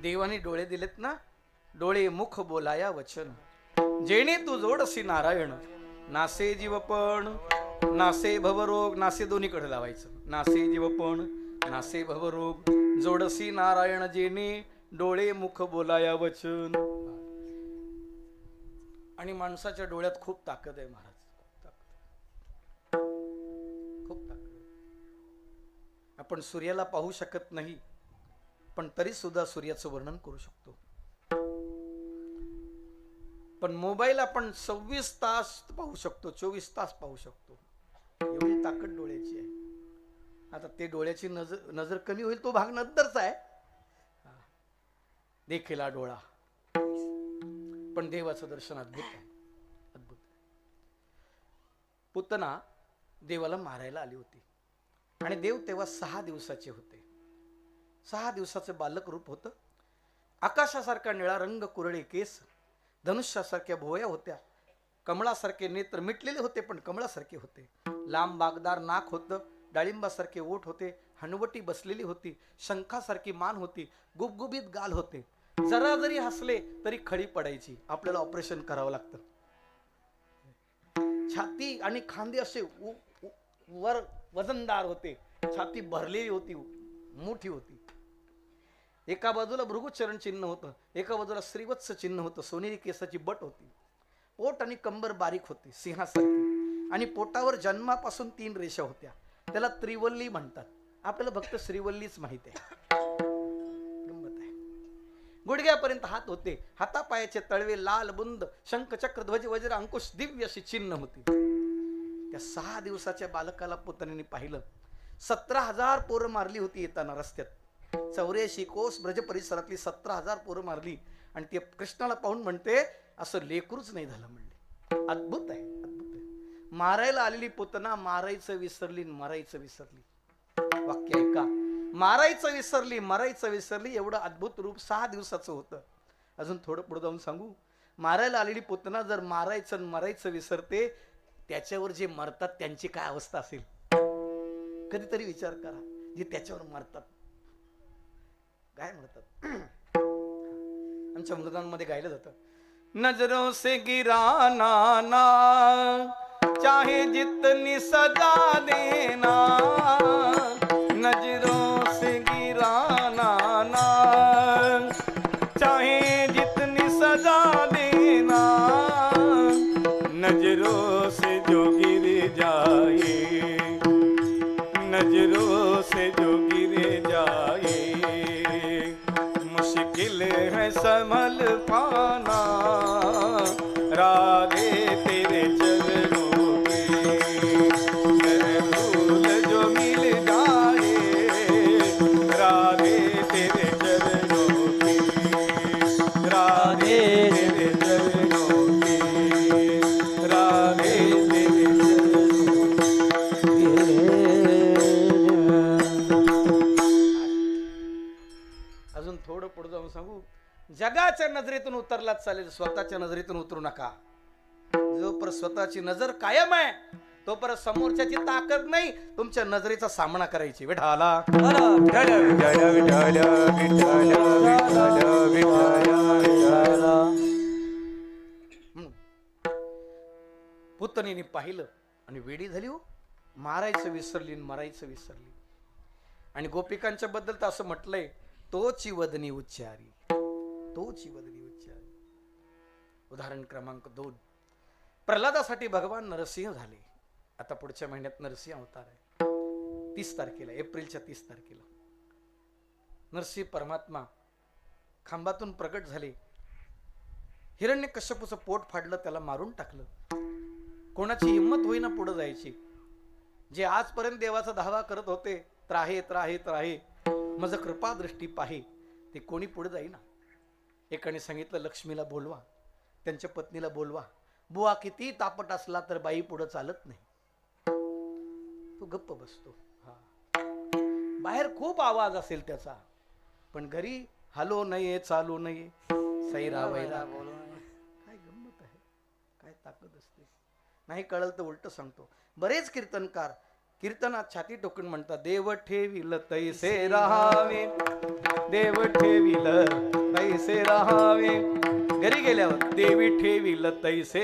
देवाने डोळे दिलेत ना, डोळे मुख बोलाया वचन, जेणे तू जोडसी नारायण, नासे जीवपण नासे भवरोग, नासे दोन्हीकडे लावायचं, नासे जीवपण नासे भवरोग, जोडसी नारायण जेणे डोळे मुख बोलाया वचन. आणि माणसाच्या डोळ्यात खूप ताकद आहे महाराज, खूप ताकद आहे. आपण सूर्याला पाहू शकत नाही, पण तरी सुद्धा सूर्याचं वर्णन करू शकतो. पण मोबाईल आपण 26 तास पाहू शकतो, 24 तास पाहू शकतो. एवढी ताकद डोळ्याची आहे. आता ते डोळ्याची नजर कमी होईल तो भाग नंतरचा आहे. देखिला डोळा, पण देवाचं दर्शन अद्भुत आहे, अद्भुत. पुतना देवाला मारायला आली होती आणि देव तेव्हा 6 दिवसाचे होते. 6 दिवसाचं बालक रूप होतं. आकाशासारखा निळा रंग, कुरळे केस, धनुष्यासारख्या भोवया होत्या, कमळासारखे नेत्र मिटलेले होते पण कमळासारखे होते, लांब बागदार नाक होतं, डाळिंबासारखे ओठ होते, हनवटी बसलेली होती, शंखासारखी मान होती, गुबगुबीत गाल होते. जरा जरी हसले तरी खळी पडायची, आपल्याला ऑपरेशन करावं लागतं. छाती आणि खांदे असे वर वजनदार होते, छाती भरलेली होती, मोठी होती. एका बाजूला भृगुचरण चिन्ह होतं, एका बाजूला श्रीवत्स चिन्ह होतं, सोनेरी केसाची बट होती. पोट आणि कंबर बारीक होती सिंहासारखी, आणि पोटावर जन्मापासून 3 रेषा होत्या. त्याला त्रिवल्ली म्हणतात. आपल्याला फक्त श्रीवल्लीच माहिती आहे. गंमत आहे. गुडघ्यापर्यंत हात होते, हातापायाचे तळवे लाल बुंद, शंख चक्र ध्वज वज्र अंकुश दिव्य अशी चिन्ह होती. त्या 6 दिवसाच्या बालकाला पुतण्याने पाहिलं. 17,000 पोरं मारली होती येताना रस्त्यात. 84 कोस ब्रज परिसरातली 17,000 पोरं मारली आणि ते कृष्णाला पाहून म्हणते असं लेकरूच नाही झालं म्हणले. अद्भुत आहे, अद्भुत आहे. मारायला आलेली पुतना मारायचं विसरली, मरायचं विसरली. वाक्य ऐका, मारायचं विसरली, मरायचं विसरली. एवढं अद्भुत रूप 6 दिवसाचं होतं. अजून थोडं पुढे जाऊन सांगू. मारायला आलेली पुतना जर मारायचं आणि मरायचं विसरते, त्याच्यावर जे मरतात त्यांची काय अवस्था असेल कधीतरी विचार करा. जे त्याच्यावर मरतात काय म्हणतात, आमच्या मृदांमध्ये गायलं जातं, नजरों से गिराना ना चाहे जितनी सजा देना, नजरों से गिराना ना चाहे जितनी सजा देना, नजरों से जो गिर जाए, नजरों से जो गिर जाए, मुश्किल है संभल पाना, राधे तेरे चरणों के धूल जो मिल जाए, राधे तेरे चरणों के, राधे तेरे चरणों के, राधे तेरे अजून थोडं पुढे जाऊन सांगू. जगाच्या नजरेतून उतरलाच चालेल, स्वतःच्या नजरेतून उतरू नका. जोपर्यंत स्वतःची नजर कायम आहे तोपर्यंत समोरच्याची ताकद नाही तुमच्या नजरेचा सामना करायची. विठाला विठ्ठल विठ्ठल विठ्ठल विठ्ठल विठ्ठल विठ्ठल. पुतणीने पाहिलं आणि वेडी झाली हो. मारायचं विसरली आणि मरायचं विसरली. आणि गोपिकांच्या बद्दल तर असं म्हटलंय, तोची वदनी उच्चारी, तोची वदनी उच्चारी. उदाहरण क्रमांक 2, प्रल्हादासाठी भगवान नरसिंह झाले. आता पुढच्या महिन्यात नरसिंह अवतार आहे. 30 तारखेला, एप्रिलच्या 30 तारखेला नरसिंह परमात्मा खांबातून प्रकट झाले. हिरण्यकश्यपूचं पोट फाडलं, त्याला मारून टाकलं. कोणाची हिंमत होईना पुढे जायची. जे आजपर्यंत देवाचा धावा करत होते, त्राहे त्राहे त्राहे मज कृपा दृष्टी पाहे, ते कोणी पुढे जाईना. एकाने सांगितलं, लक्ष्मीला बोलवा, त्यांच्या पत्नीला बोलवा. बुवा किती तापट असला तर बाई पुढे चालत नाही, तो गप्प बसतो. हा, बाहेर खूप आवाज असेल त्याचा, पण घरी हलो नये चालू नये सैरा वैरा बोलू नये. काय गंमत आहे, काय ताकद असते. नाही कळलं तर उलट सांगतो. बरेच कीर्तनकार कीर्तनात छाती टोकून म्हणतात, देव ठेविल तैसे राहावे, देव ठेविल तैसे राहावे. घरी गेल्यावर देवी ठेविल तैसे.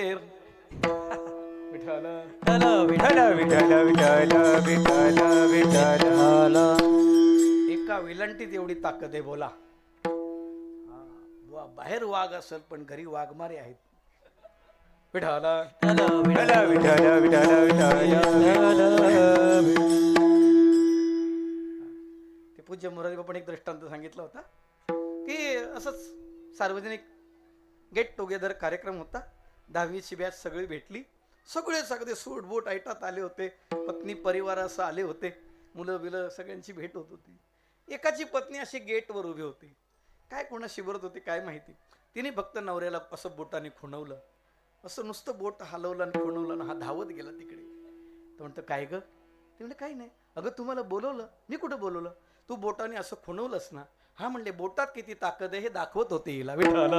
विठ्ठल विठ्ठल विठ्ठल विठ्ठल विठ्ठल विठ्ठल. एका विलंटीत एवढी ताकद आहे. बोला. बुवा बाहेर वाघ असेल पण घरी वाघमारे आहेत. विठ्ठल विठ्ठल विठ्ठल विठ्ठल विठ्ठल. ते पूज्य मोरारी बापाने एक दृष्टांत सांगितला होता की असंच सार्वजनिक गेट टुगेदर कार्यक्रम होता. 10वीची बॅच सगळी भेटली. सगळे सूट बूट ऐटात आले होते. पत्नी परिवार असं आले होते. मुलं बिलं सगळ्यांची भेट होत होती. एकाची पत्नी अशी गेटवर उभी होती. काय कोणाशी बोलत होती काय माहिती. तिने फक्त नवऱ्याला असं बोटाने खुणवलं, असं नुसतं बोट हलवलं आणि खुणवलं आणि हा धावत गेला तिकडे. तो म्हणतो, काय ग? ते म्हणले, काही नाही. अगं तुम्हाला बोलवलं? मी कुठं बोलवलं? तू बोटाने असं खुणवलंस ना. हा म्हणले, बोटात किती ताकद आहे हे दाखवत होते हिला. विठ्ठल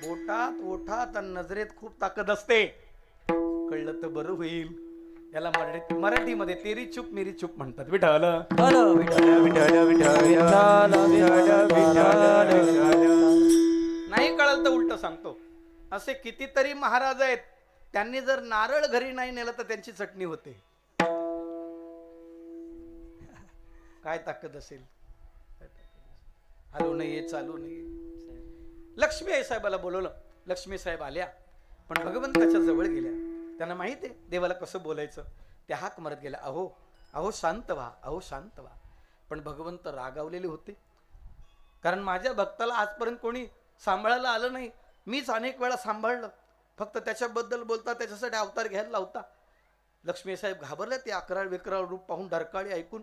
बोटात ओठात आणि नजरेत खूप ताकद असते. कळलं तर बरं होईल. याला मराठीमध्ये तेरी चूप मेरी चूप म्हणतात. विठ्ठल नाही कळलं तर उलट सांगतो. असे कितीतरी महाराज आहेत, त्यांनी जर नारळ घरी नाही नेलं तर त्यांची चटणी होते. काय ताकद असेल. हलू नये चालू नये. लक्ष्मी आई साहेबाला बोलवलं. लक्ष्मी साहेब आल्या पण भगवंताच्या जवळ गेल्या. त्यांना माहिती आहे देवाला कसं बोलायचं. त्या हाक मारत गेल्या, अहो अहो शांत व्हा, अहो शांत व्हा. पण भगवंत रागावलेले होते. कारण माझ्या भक्ताला आजपर्यंत कोणी सांभाळायला आलं नाही. मीच अनेक वेळा सांभाळलं. फक्त त्याच्याबद्दल बोलता, त्याच्यासाठी अवतार घ्यायला लावता. लक्ष्मी साहेब घाबरल्या ते 11 विक्राळ रूप पाहून, डरकाळी ऐकून.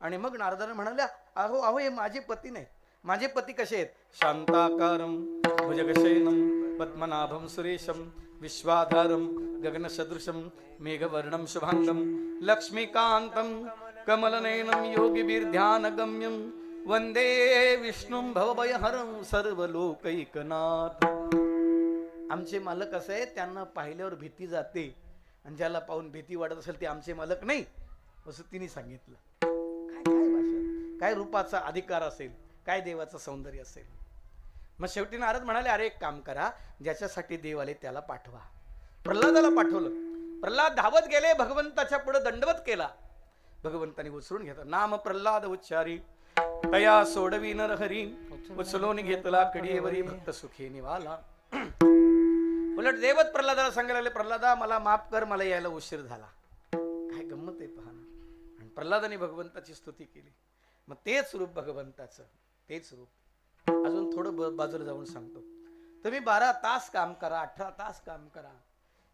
आणि मग नारदाने म्हणाल्या, अहो अहो हे माझे पती नाहीत. माझे पती कसे आहेत? शांताकारम भुजगशयनम पद्मनाभम सुरेशम विश्वाधारम गगनसदृशम मेघवर्णम शुभांगम लक्ष्मीकांतम कमलनयनम योगिभिर्ध्यानगम्यम वंदे विष्णुं भवभयहरं सर्वलोकैकनाथ. आमचे मालक असे आहेत, त्यांना पाहिल्यावर भीती जाते. आणि ज्याला पाहून भीती वाटत असेल ते आमचे मालक नाही, असं तिने सांगितलं. काय काय भाषा, काय रूपाचा अधिकार असेल, काय देवाचं सौंदर्य असेल. मग शेवटी नारद म्हणाले, अरे एक काम करा, ज्याच्यासाठी देव आले त्याला पाठवा. प्रल्हादाला पाठवलं. प्रल्हाद धावत गेले, भगवंताच्या पुढे दंडवत केला. भगवंताने उचलून घेतलं. नाम प्रल्हाद उच्चारी तया सोडवी नर हरी उचलून घेतला कडीवरी भक्त सुखी निवाला. उलट देवत प्रल्हादाला सांगायला लागले, प्रल्हादा मला माफ कर, मला यायला उशीर झाला. काय गंमत आहे पहा ना. आणि प्रल्हादाने भगवंताची स्तुती केली. मग तेच रूप भगवंताचं, तेच रूप. अजून थोडं बाजूला जाऊन सांगतो. तुम्ही 12 तास काम करा, 18 तास काम करा.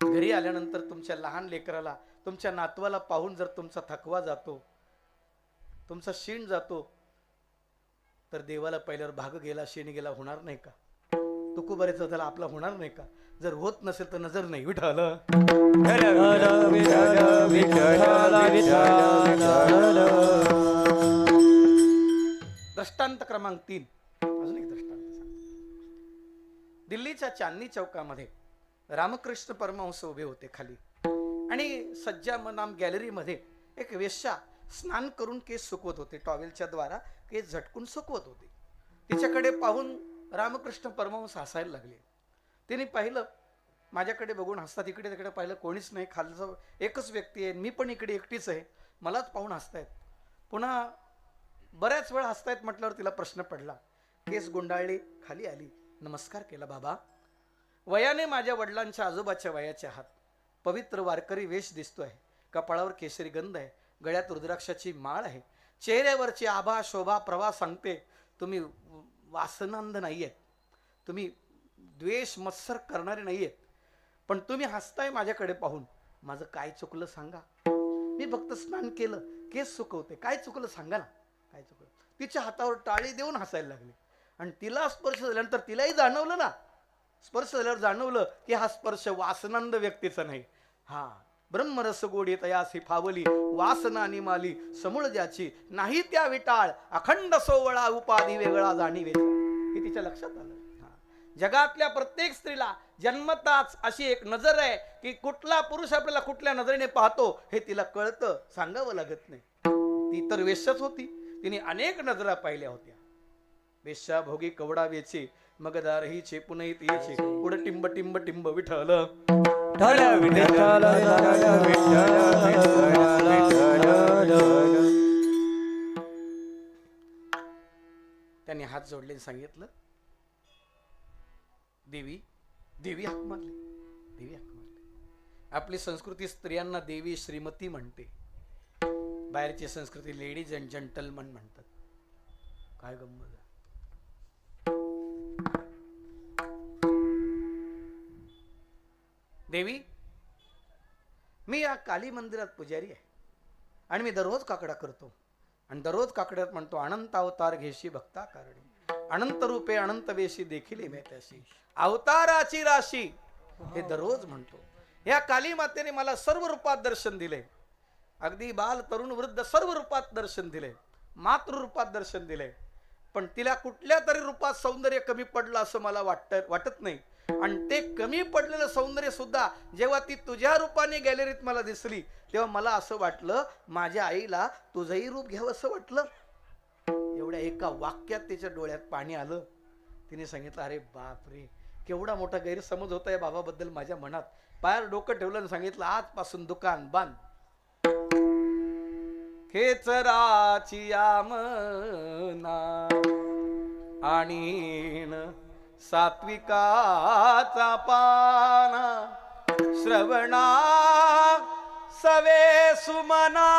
घरी आल्यानंतर तुमच्या लहान लेकराला, तुमच्या नातवाला पाहून जर तुमचा थकवा जातो, तुमचा शीण जातो, तर देवाला पहिल्यावर भाग गेला, शीण गेला होणार नाही का? तुकोबारीचा त्याला आपला होणार नाही का? जर होत नसेल तर नजर नाही. विठ्ठल दृष्टांत क्रमांक 3. अजून एक दृष्टांत. दिल्लीच्या चांदनी चौकामध्ये रामकृष्ण परमहंस उभे होते खाली, आणि सज्जा नाम गॅलरीमध्ये एक वेश्या स्नान करून केस सुकवत होते, टॉवेलच्या द्वारा केस झटकून सुकवत होते. तिच्याकडे पाहून रामकृष्ण परमहंस हसायला लागले. तिने पाहिलं, माझ्याकडे बघून हसतात, इकडे तिकडे पाहिलं कोणीच नाही, खालचं एकच व्यक्ती आहे, मी पण इकडे एकटीच आहे, मलाच पाहून हसतायत. पुन्हा बऱ्याच वेळा हसतायत म्हटल्यावर तिला प्रश्न पडला. केस गुंडाळली, खाली आली, नमस्कार केला. बाबा, वयाने माझ्या वडिलांच्या आजोबाच्या वयाचे आहात, पवित्र वारकरी वेश दिसतोय, कपाळावर केशरी गंध आहे, गळ्यात रुद्राक्षाची माळ आहे, चेहऱ्यावरची आभा शोभा प्रभा सांगते तुम्ही वासनांध नाहीयेत, तुम्ही द्वेष मत्सर करणारे नाहीयेत, पण तुम्ही हसताय माझ्याकडे पाहून, माझं काय चुकलं सांगा? मी फक्त स्नान केलं, केस सुकवते, काय चुकलं सांगा ना, काय चुकलं? तिच्या हातावर टाळी देऊन हसायला लागले. आणि तिला स्पर्श झाल्यानंतर तिलाही जाणवलं ना, स्पर्श झाल्यावर जाणवलं की हा स्पर्श वासनांध व्यक्तीचा नाही, हा ब्रह्मरस गोडी तयासी फावली, वासना निमाली समूळ ज्याची, नाही त्या विटाळ अखंड सोवळा उपाधी वेगळा जाणीवे. हे तिच्या लक्षात आलं. जगातल्या प्रत्येक स्त्रीला जन्मताच अशी एक नजर आहे की कुठला पुरुष आपल्याला कुठल्या नजरेने पाहतो हे तिला कळतं, सांगावं लागत नाही. ती तर वेश्याच होती, तिने अनेक नजरा पाहिल्या होत्या. वेश्या भोगी कवडा वेचे, मग दारही चेपूनही तिचे, पुढे टिंब टिंब टिंब विठ्ठल विठ्ठल विठ्ठल त्यांनी हात जोडले, सांगितलं देवी, देवी हाक मारली, देवी हाक मारली. आपली संस्कृती स्त्रियांना देवी श्रीमती म्हणते, बाहेरची संस्कृती लेडीज अँड जेंटलमन म्हणतात. काय गंमत आहे. देवी, मी या काली मंदिरात पुजारी आहे आणि मी दररोज काकडा करतो आणि दररोज काकड्यात म्हणतो अनंत अवतार घेशी भक्ता कारणी, अनंत रूपे अनंत वेशी देखील त्याशी, अवताराची राशी हे दररोज म्हणतो. या काली मातेने मला सर्व रूपात दर्शन दिले, अगदी बाल तरुण वृद्ध सर्व रूपात दर्शन दिले, मातृ रूपात दर्शन दिले, पण तिला कुठल्या तरी रूपात सौंदर्य कमी पडलं असं मला वाटत नाही. आणि ते कमी पडलेलं सौंदर्य सुद्धा जेव्हा ती तुझ्या रूपाने गॅलरीत मला दिसली तेव्हा मला असं वाटलं माझ्या आईला तुझंही रूप घ्यावं असं वाटलं. एवढ्या एका वाक्यात तिच्या डोळ्यात पाणी आलं. तिने सांगितलं, अरे बापरे, केवढा मोठा गैरसमज होता या बाबाबद्दल माझ्या मनात. पायावर डोकं ठेवलं आणि सांगितलं, आजपासून दुकान बंद. खेचराची यामना आणि सात्विकाचा पाना, श्रवणा सवे सुमना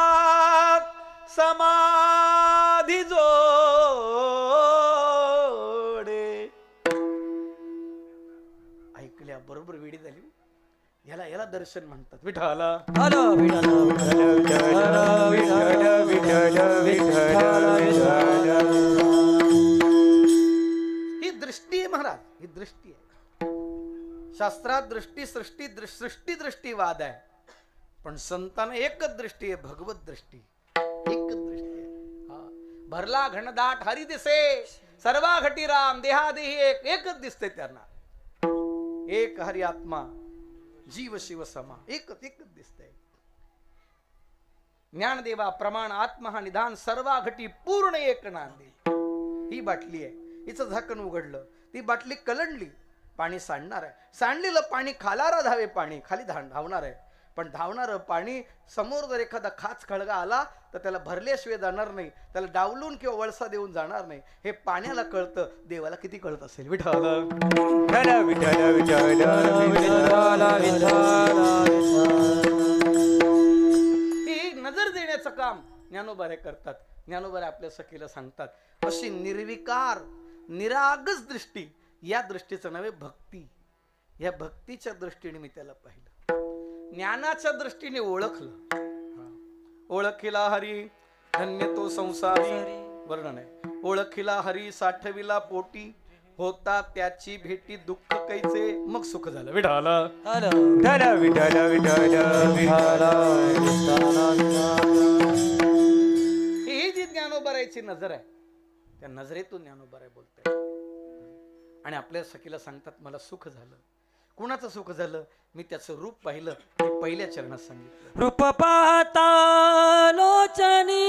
समाधी जोडे. ऐकल्या बरोबर वेळी झाली. याला दर्शन म्हणतात. विठाला ही दृष्टी आहे महाराज, ही दृष्टी आहे. शास्त्रात दृष्टी सृष्टी दृष्टीवाद आहे, पण संतांना एकच दृष्टी आहे, भगवत दृष्टी, एकच दृष्टी आहे. भरला घनदाट हरी दिसे, सर्वा घटी राम, देहादेही एकच दिसते त्यांना. एक हरी आत्मा, जीव शिव समा, एकच दिसतंय. ज्ञानदेवा प्रमाण आत्मा हा निधान, सर्वा घटी पूर्ण एक नांदे. ही बाटली आहे, हिचं झाकण उघडलं, ती बाटली कलंडली, पाणी सांडणार आहे. सांडलेलं पाणी खालारा धावे, पाणी खाली धावणार आहे. पण धावणारं पाणी समोर जर एखादा खाच खळगा आला तर त्याला भरल्याशिवाय जाणार नाही, त्याला डावलून किंवा वळसा देऊन जाणार नाही. हे पाण्याला कळतं, देवाला किती कळत असेल. विठ्ठल ही नजर देण्याचं काम ज्ञानोबारे करतात. ज्ञानोबारे आपल्या सखीला सांगतात, अशी निर्विकार निरागस दृष्टी, या दृष्टीचं नव्हे भक्ती. या भक्तीच्या दृष्टीने मी त्याला पाहिलं, ज्ञानाच्या दृष्टीने ओळखलं. ओळखिला हरी धन्य तो संसारी, वर्णन आहे. ओळखिला हरी साठविला पोटी, होता त्याची भेटी दुःख कैचे, मग सुख झालं. विठाला ही जी ज्ञानोबारायची नजर आहे, त्या नजरेतून ज्ञानोबाराय बोलतोय. आणि आपल्या सखीला सांगतात मला सुख झालं. कुणाचं सुख झालं? मी त्याचं रूप पाहिलं. मी पहिल्या चरणात सांगितलं. रूप पाहता लोचनी,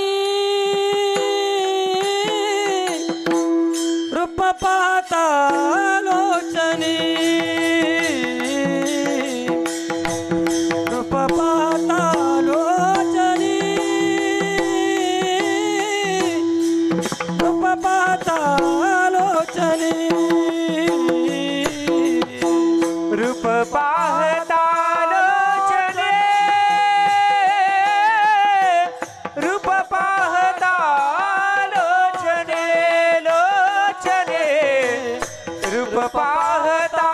रूप पाहता लोचनी, रूप पाहता लोचनी, रूप पाहता लोचनी, रूप पाहता लोचने, रूप पाहता लोचने, लोचने, रूप पाहता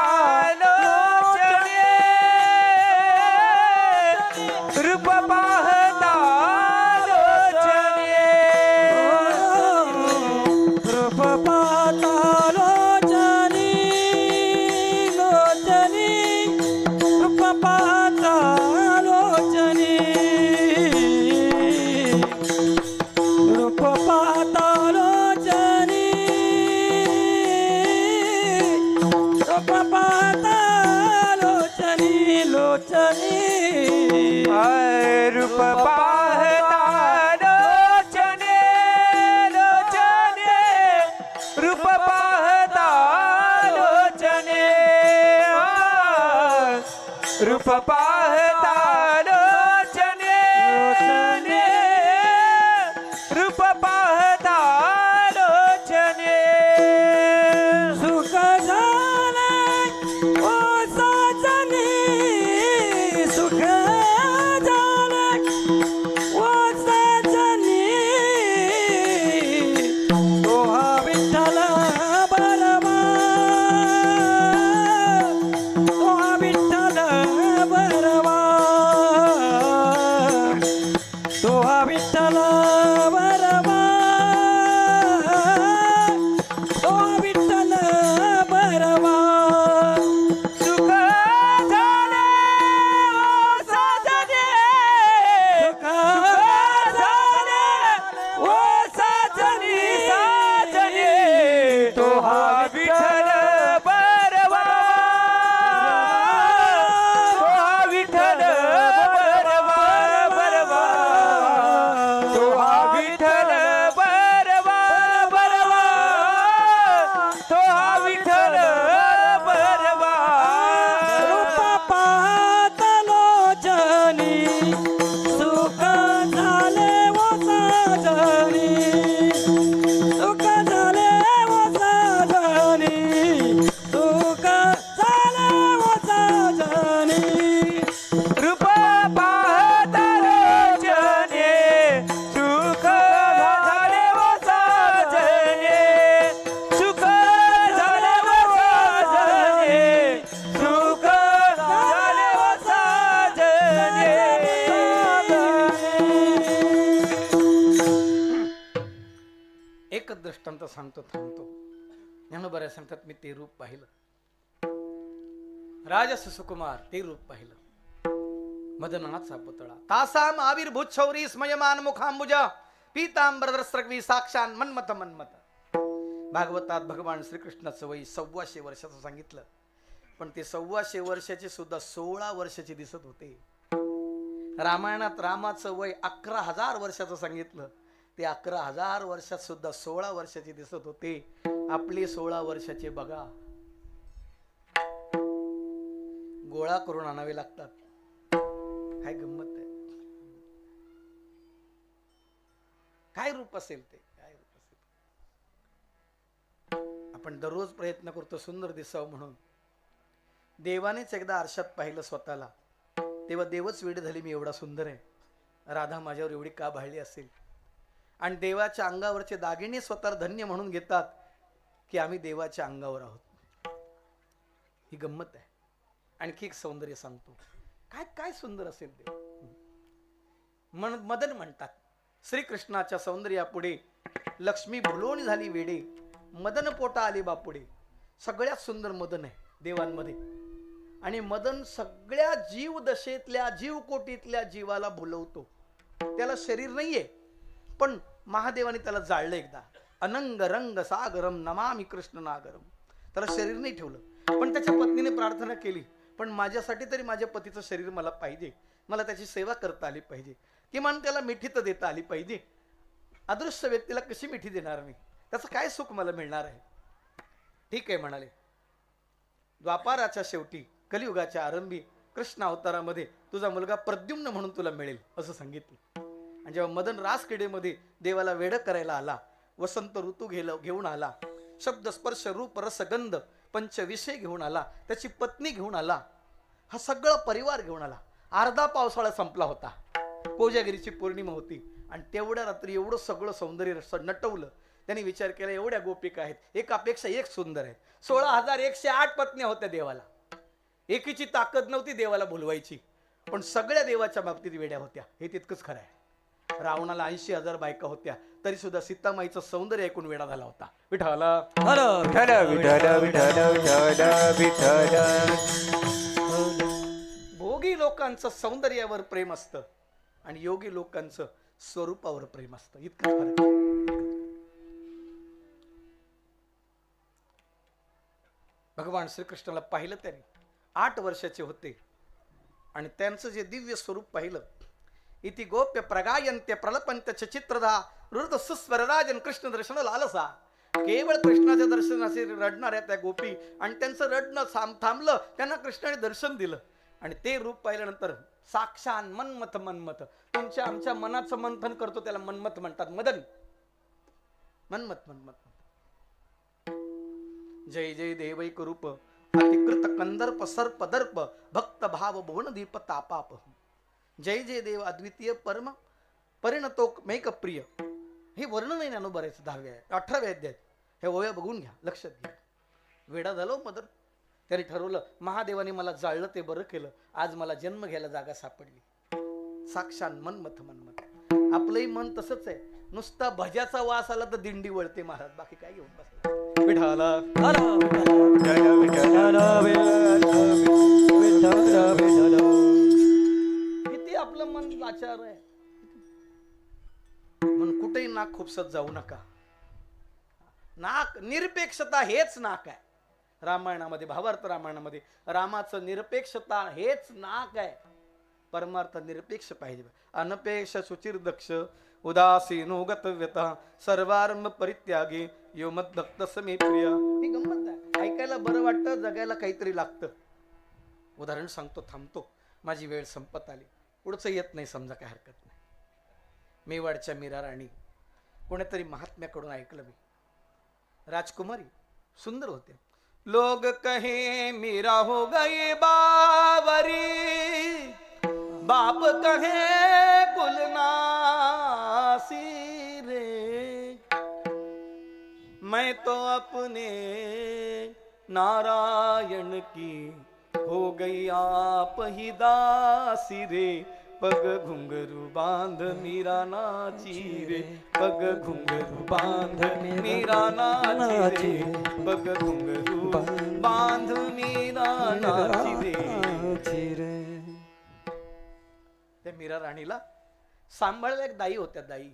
लोचने, रूप पाहता लोचने, रूप पाहता लोचनी, लोचनी, रूप पाहता लोचनी, रूप पाहता लोचनी, रूप पाहता लोचनी, लोचनी, रूप पाहता लोचने, लोचने, रूप पाहता लोचने, रूप पाहता लोचने, लोचने, रूप पाहता लोचने, सुख झाले ओ साजनी, सुख झाले ओ साजनी, तो हा विठ्ठल बरवा, तो हा विठ्ठल बरवा, तो हा विठ्ठल बरवा, तो हा विठ्ठल बरवा, सुख झाले ओ साजने, सुख झाले ओ साजनी, साजनी, तो हा विठ्ठल बरवा, तो हा विठ्ठल बरवा, बरवा, तो हा विठ्ठल बरवा, बरवा, तो हा विठ्ठल बरवा, रूप पाहता लोचनी, सुख झाले ओ साजनी, सुख झाले ओ साजनी, सुख झाले ओ साजनी, रूप पाहता लोचने, सुख झाले ओ साजने, सुख झाले ओ साजने, सुख झाले ओ साजने. एकच दृष्टांत सांगतो, थांबतो. ज्ञानोबा सांगतात मी ते रूप पाहिलं. राजस सुकुमार ते रूप पाहिलं. मदनाचा पुतळा तासाम आविर्भूत शौरी स्मयमान मुखांबुजा पीतांबरद्रस्त्रग्वी साक्षान मन्मथ मन्मथ. भागवतात भगवान श्रीकृष्णाचं वय 125 वर्षाचं सांगितलं. पण ते 125 वर्षाचे सुद्धा 16 वर्षाचे दिसत होते. रामायणात रामाचं वय 11,000 वर्षाचं सांगितलं. ते 11,000 वर्षात सुद्धा 16 वर्षाचे दिसत होते. आपले 16 वर्षाचे बघा, गोळा करून आणावे लागतात. काय गंमत आहे. काय रूप असेल ते, काय रूप असेल. आपण दररोज प्रयत्न करतो सुंदर दिसावं म्हणून. देवानेच एकदा आरशात पाहिलं स्वतःला, तेव्हा देवच वेड झाली, मी एवढा सुंदर आहे, राधा माझ्यावर एवढी का भाळली असेल. आणि देवाच्या अंगावरचे दागिने स्वतः धन्य म्हणून घेतात की आम्ही देवाच्या अंगावर आहोत. ही गंमत आहे. आणखी एक सौंदर्य सांगतो. काय काय सुंदर असेल ते. मदन म्हणतात श्रीकृष्णाच्या सौंदर्यापुढे लक्ष्मी भुलोणी झाली वेडे, मदन पोटा आली बापुडे. सगळ्यात सुंदर मदन आहे देवांमध्ये. आणि मदन सगळ्या जीव दशेतल्या जीवकोटीतल्या जीवाला भुलवतो. त्याला शरीर नाहीये, पण महादेवाने त्याला जाळलं एकदा. अनंग रंग सागरम नमामि कृष्ण नागरम. त्याला शरीर नाही ठेवलं. पण त्याच्या पत्नीने प्रार्थना केली, पण माझ्यासाठी तरी माझ्या पतीचं शरीर मला पाहिजे, मला त्याची सेवा करता आली पाहिजे, किमान त्याला मिठी तर देता आली पाहिजे. अदृश्य व्यक्तीला कशी मिठी देणार मी, त्याचं काय सुख मला मिळणार आहे. ठीक आहे म्हणाले. द्वापाराच्या शेवटी कलियुगाच्या आरंभी कृष्ण अवतारामध्ये तुझा मुलगा प्रद्युम्न म्हणून तुला मिळेल असं सांगितलं. आणि जेव्हा मदन रासक्रीडेमध्ये देवाला वेड करायला आला, वसंत ऋतू घेऊन आला, शब्द स्पर्श रूप रसगंध पंचविषय घेऊन आला, त्याची पत्नी घेऊन आला, हा सगळा परिवार घेऊन आला. अर्धा पावसाळा संपला होता, कोजागिरीची पौर्णिमा होती, आणि तेवढ्या रात्री एवढं सगळं सौंदर्य नटवलं. त्यांनी विचार केला एवढ्या गोपिका आहेत, एकापेक्षा एक सुंदर आहेत. 16,108 पत्न्या होत्या देवाला, एकीची ताकद नव्हती देवाला बोलवायची, पण सगळ्या देवाच्या बाबतीत वेड्या होत्या, हे तितकंच खरं आहे. रावणाला 80,000 बायका होत्या, तरी सुद्धा सीतामाईचं सौंदर्य ऐकून वेडा झाला होता. विठाला हर विठ्ठल विठ्ठल विठ्ठल विठ्ठल विठ्ठल. भोगी लोकांचं सौंदर्यावर प्रेम असतं आणि योगी लोकांचं स्वरूपावर प्रेम असतं, इतकं फरक आहे. भगवान श्रीकृष्णाला पाहिलं त्याने, 8 वर्षाचे होते, आणि त्यांचं जे दिव्य स्वरूप पाहिलं. इति गोप्य प्रगायन्त्य प्रलपंत्य चित्रधा वृद्ध सुस्वरराजन कृष्ण दर्शन लालसा. केवळ कृष्णाच्या दर्शनाचे रडणाऱ्या त्या गोपी, आणि त्यांचं रडणं थांबलं, त्यांना कृष्णाने दर्शन दिलं, आणि ते रूप पाहिल्यानंतर साक्षात मनमथ मनमथ, तुमच्या आमच्या मनाचं मंथन करतो त्याला मनमथ म्हणतात. मदन मनमथ मनमथ. जय जय देवैक रूप अतिकृत कंदर्प सर्प दर्प भक्त भाव भुवन दीप तापाप. जय जय देव अद्वितीय परम परिणतोक मेक प्रिय. हे वर्णन नाही ज्ञानोबारायचं 10व्या 18व्या अध्यायात. हे ओव्या बघून घ्या, लक्षात घ्या. वेडा झालो मदन. त्याने ठरवलं महादेवाने मला जाळलं ते बरं केलं, आज मला जन्म घ्यायला जागा सापडली. साक्षात मनमथ मनमथ. आपलंही मन तसंच आहे, नुसता भज्याचा वास आला तर दिंडी वळते महाराज, बाकी काय घेऊन बसला. विठाला हर विठ्ठल विठ्ठल विठ्ठल विठ्ठल. किती आपलं मन लाचार आहे. म्हणून कुठेही नाक खुपसत जाऊ नका. नाक निरपेक्षता हेच नाक आहे. रामायणामध्ये, भावार्थ रामायणामध्ये रामाचं निरपेक्षता हेच नाक आहे. परमार्थ निरपेक्ष पाहिजे. अनपेक्ष सुचिर दक्ष उदासीनो गतव्यता सर्वारंभ परित्यागी यो मद्भक्त समे प्रिय. ही गंमत आहे, ऐकायला बरं वाटतं, जगायला काहीतरी लागतं. उदाहरण सांगतो, थांबतो, माझी वेळ संपत आली, पुढचं येत नाही समजा, काय हरकत नाही. मेवाडच्या मीरा राणी कोणीतरी महात्म्याकडून ऐकलं मी. राजकुमारी सुंदर होते. लोग कहे मीरा हो गई बावरी, बाप कहे कुलनासी रे, मैं तो अपने नारायण की हो गई आप ही दासी रे. पग घुंघरू बांध मीरा नाची रे, पग घुंघरू बांध मीरा नाची रे, पग घुंघरू बांध मीरा नाची रे. त्या मीरा राणीला सांभाळल्या एक दाई होत्या, दाई.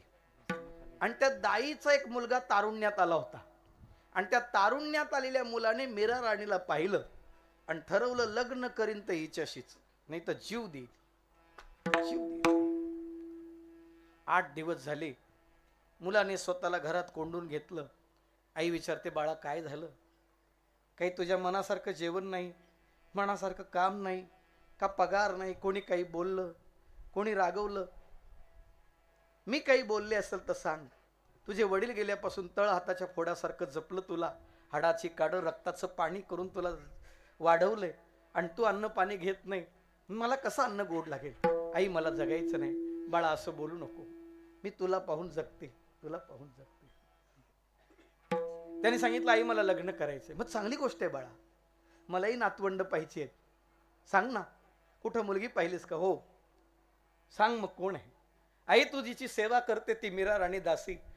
आणि त्या दाईचा एक मुलगा तारुण्यात आला होता, आणि त्या तारुण्यात आलेल्या मुलाने मीरा राणीला पाहिलं आणि ठरवलं लग्न करीन तर हिच्याशीच, नाही तर जीव देईल. 8 दिवस झाले, मुलाने स्वतःला घरात कोंडून घेतलं. आई विचारते, बाळा काय झालं? काही तुझ्या मनासारखं जेवण नाही, मनासारखं काम नाही का, पगार नाही, कोणी काही बोललं, कोणी रागवलं? मी काही बोलले असेल तर सांग. तुझे वडील गेल्यापासून तळ हाताच्या फोडासारखं जपलं तुला, हाडाची काढं रक्ताचं पाणी करून तुला वाढवलंय, आणि तू अन्न पाणी घेत नाही, मला कसं अन्न गोड लागेल? आई मला जगायचं नाही. बाळा असं बोलू नको, मी तुला पाहून जगते, तुला पाहून जगते. त्याने सांगितलं आई मला लग्न करायचंय. मग चांगली गोष्ट आहे बाळा, मलाही नातवंड पाहिजे आहेत. सांग ना, कुठं मुलगी पाहिलीस का? हो. सांग मग कोण आहे? आई तुझीची सेवा करते ती मीरा राणी दासी,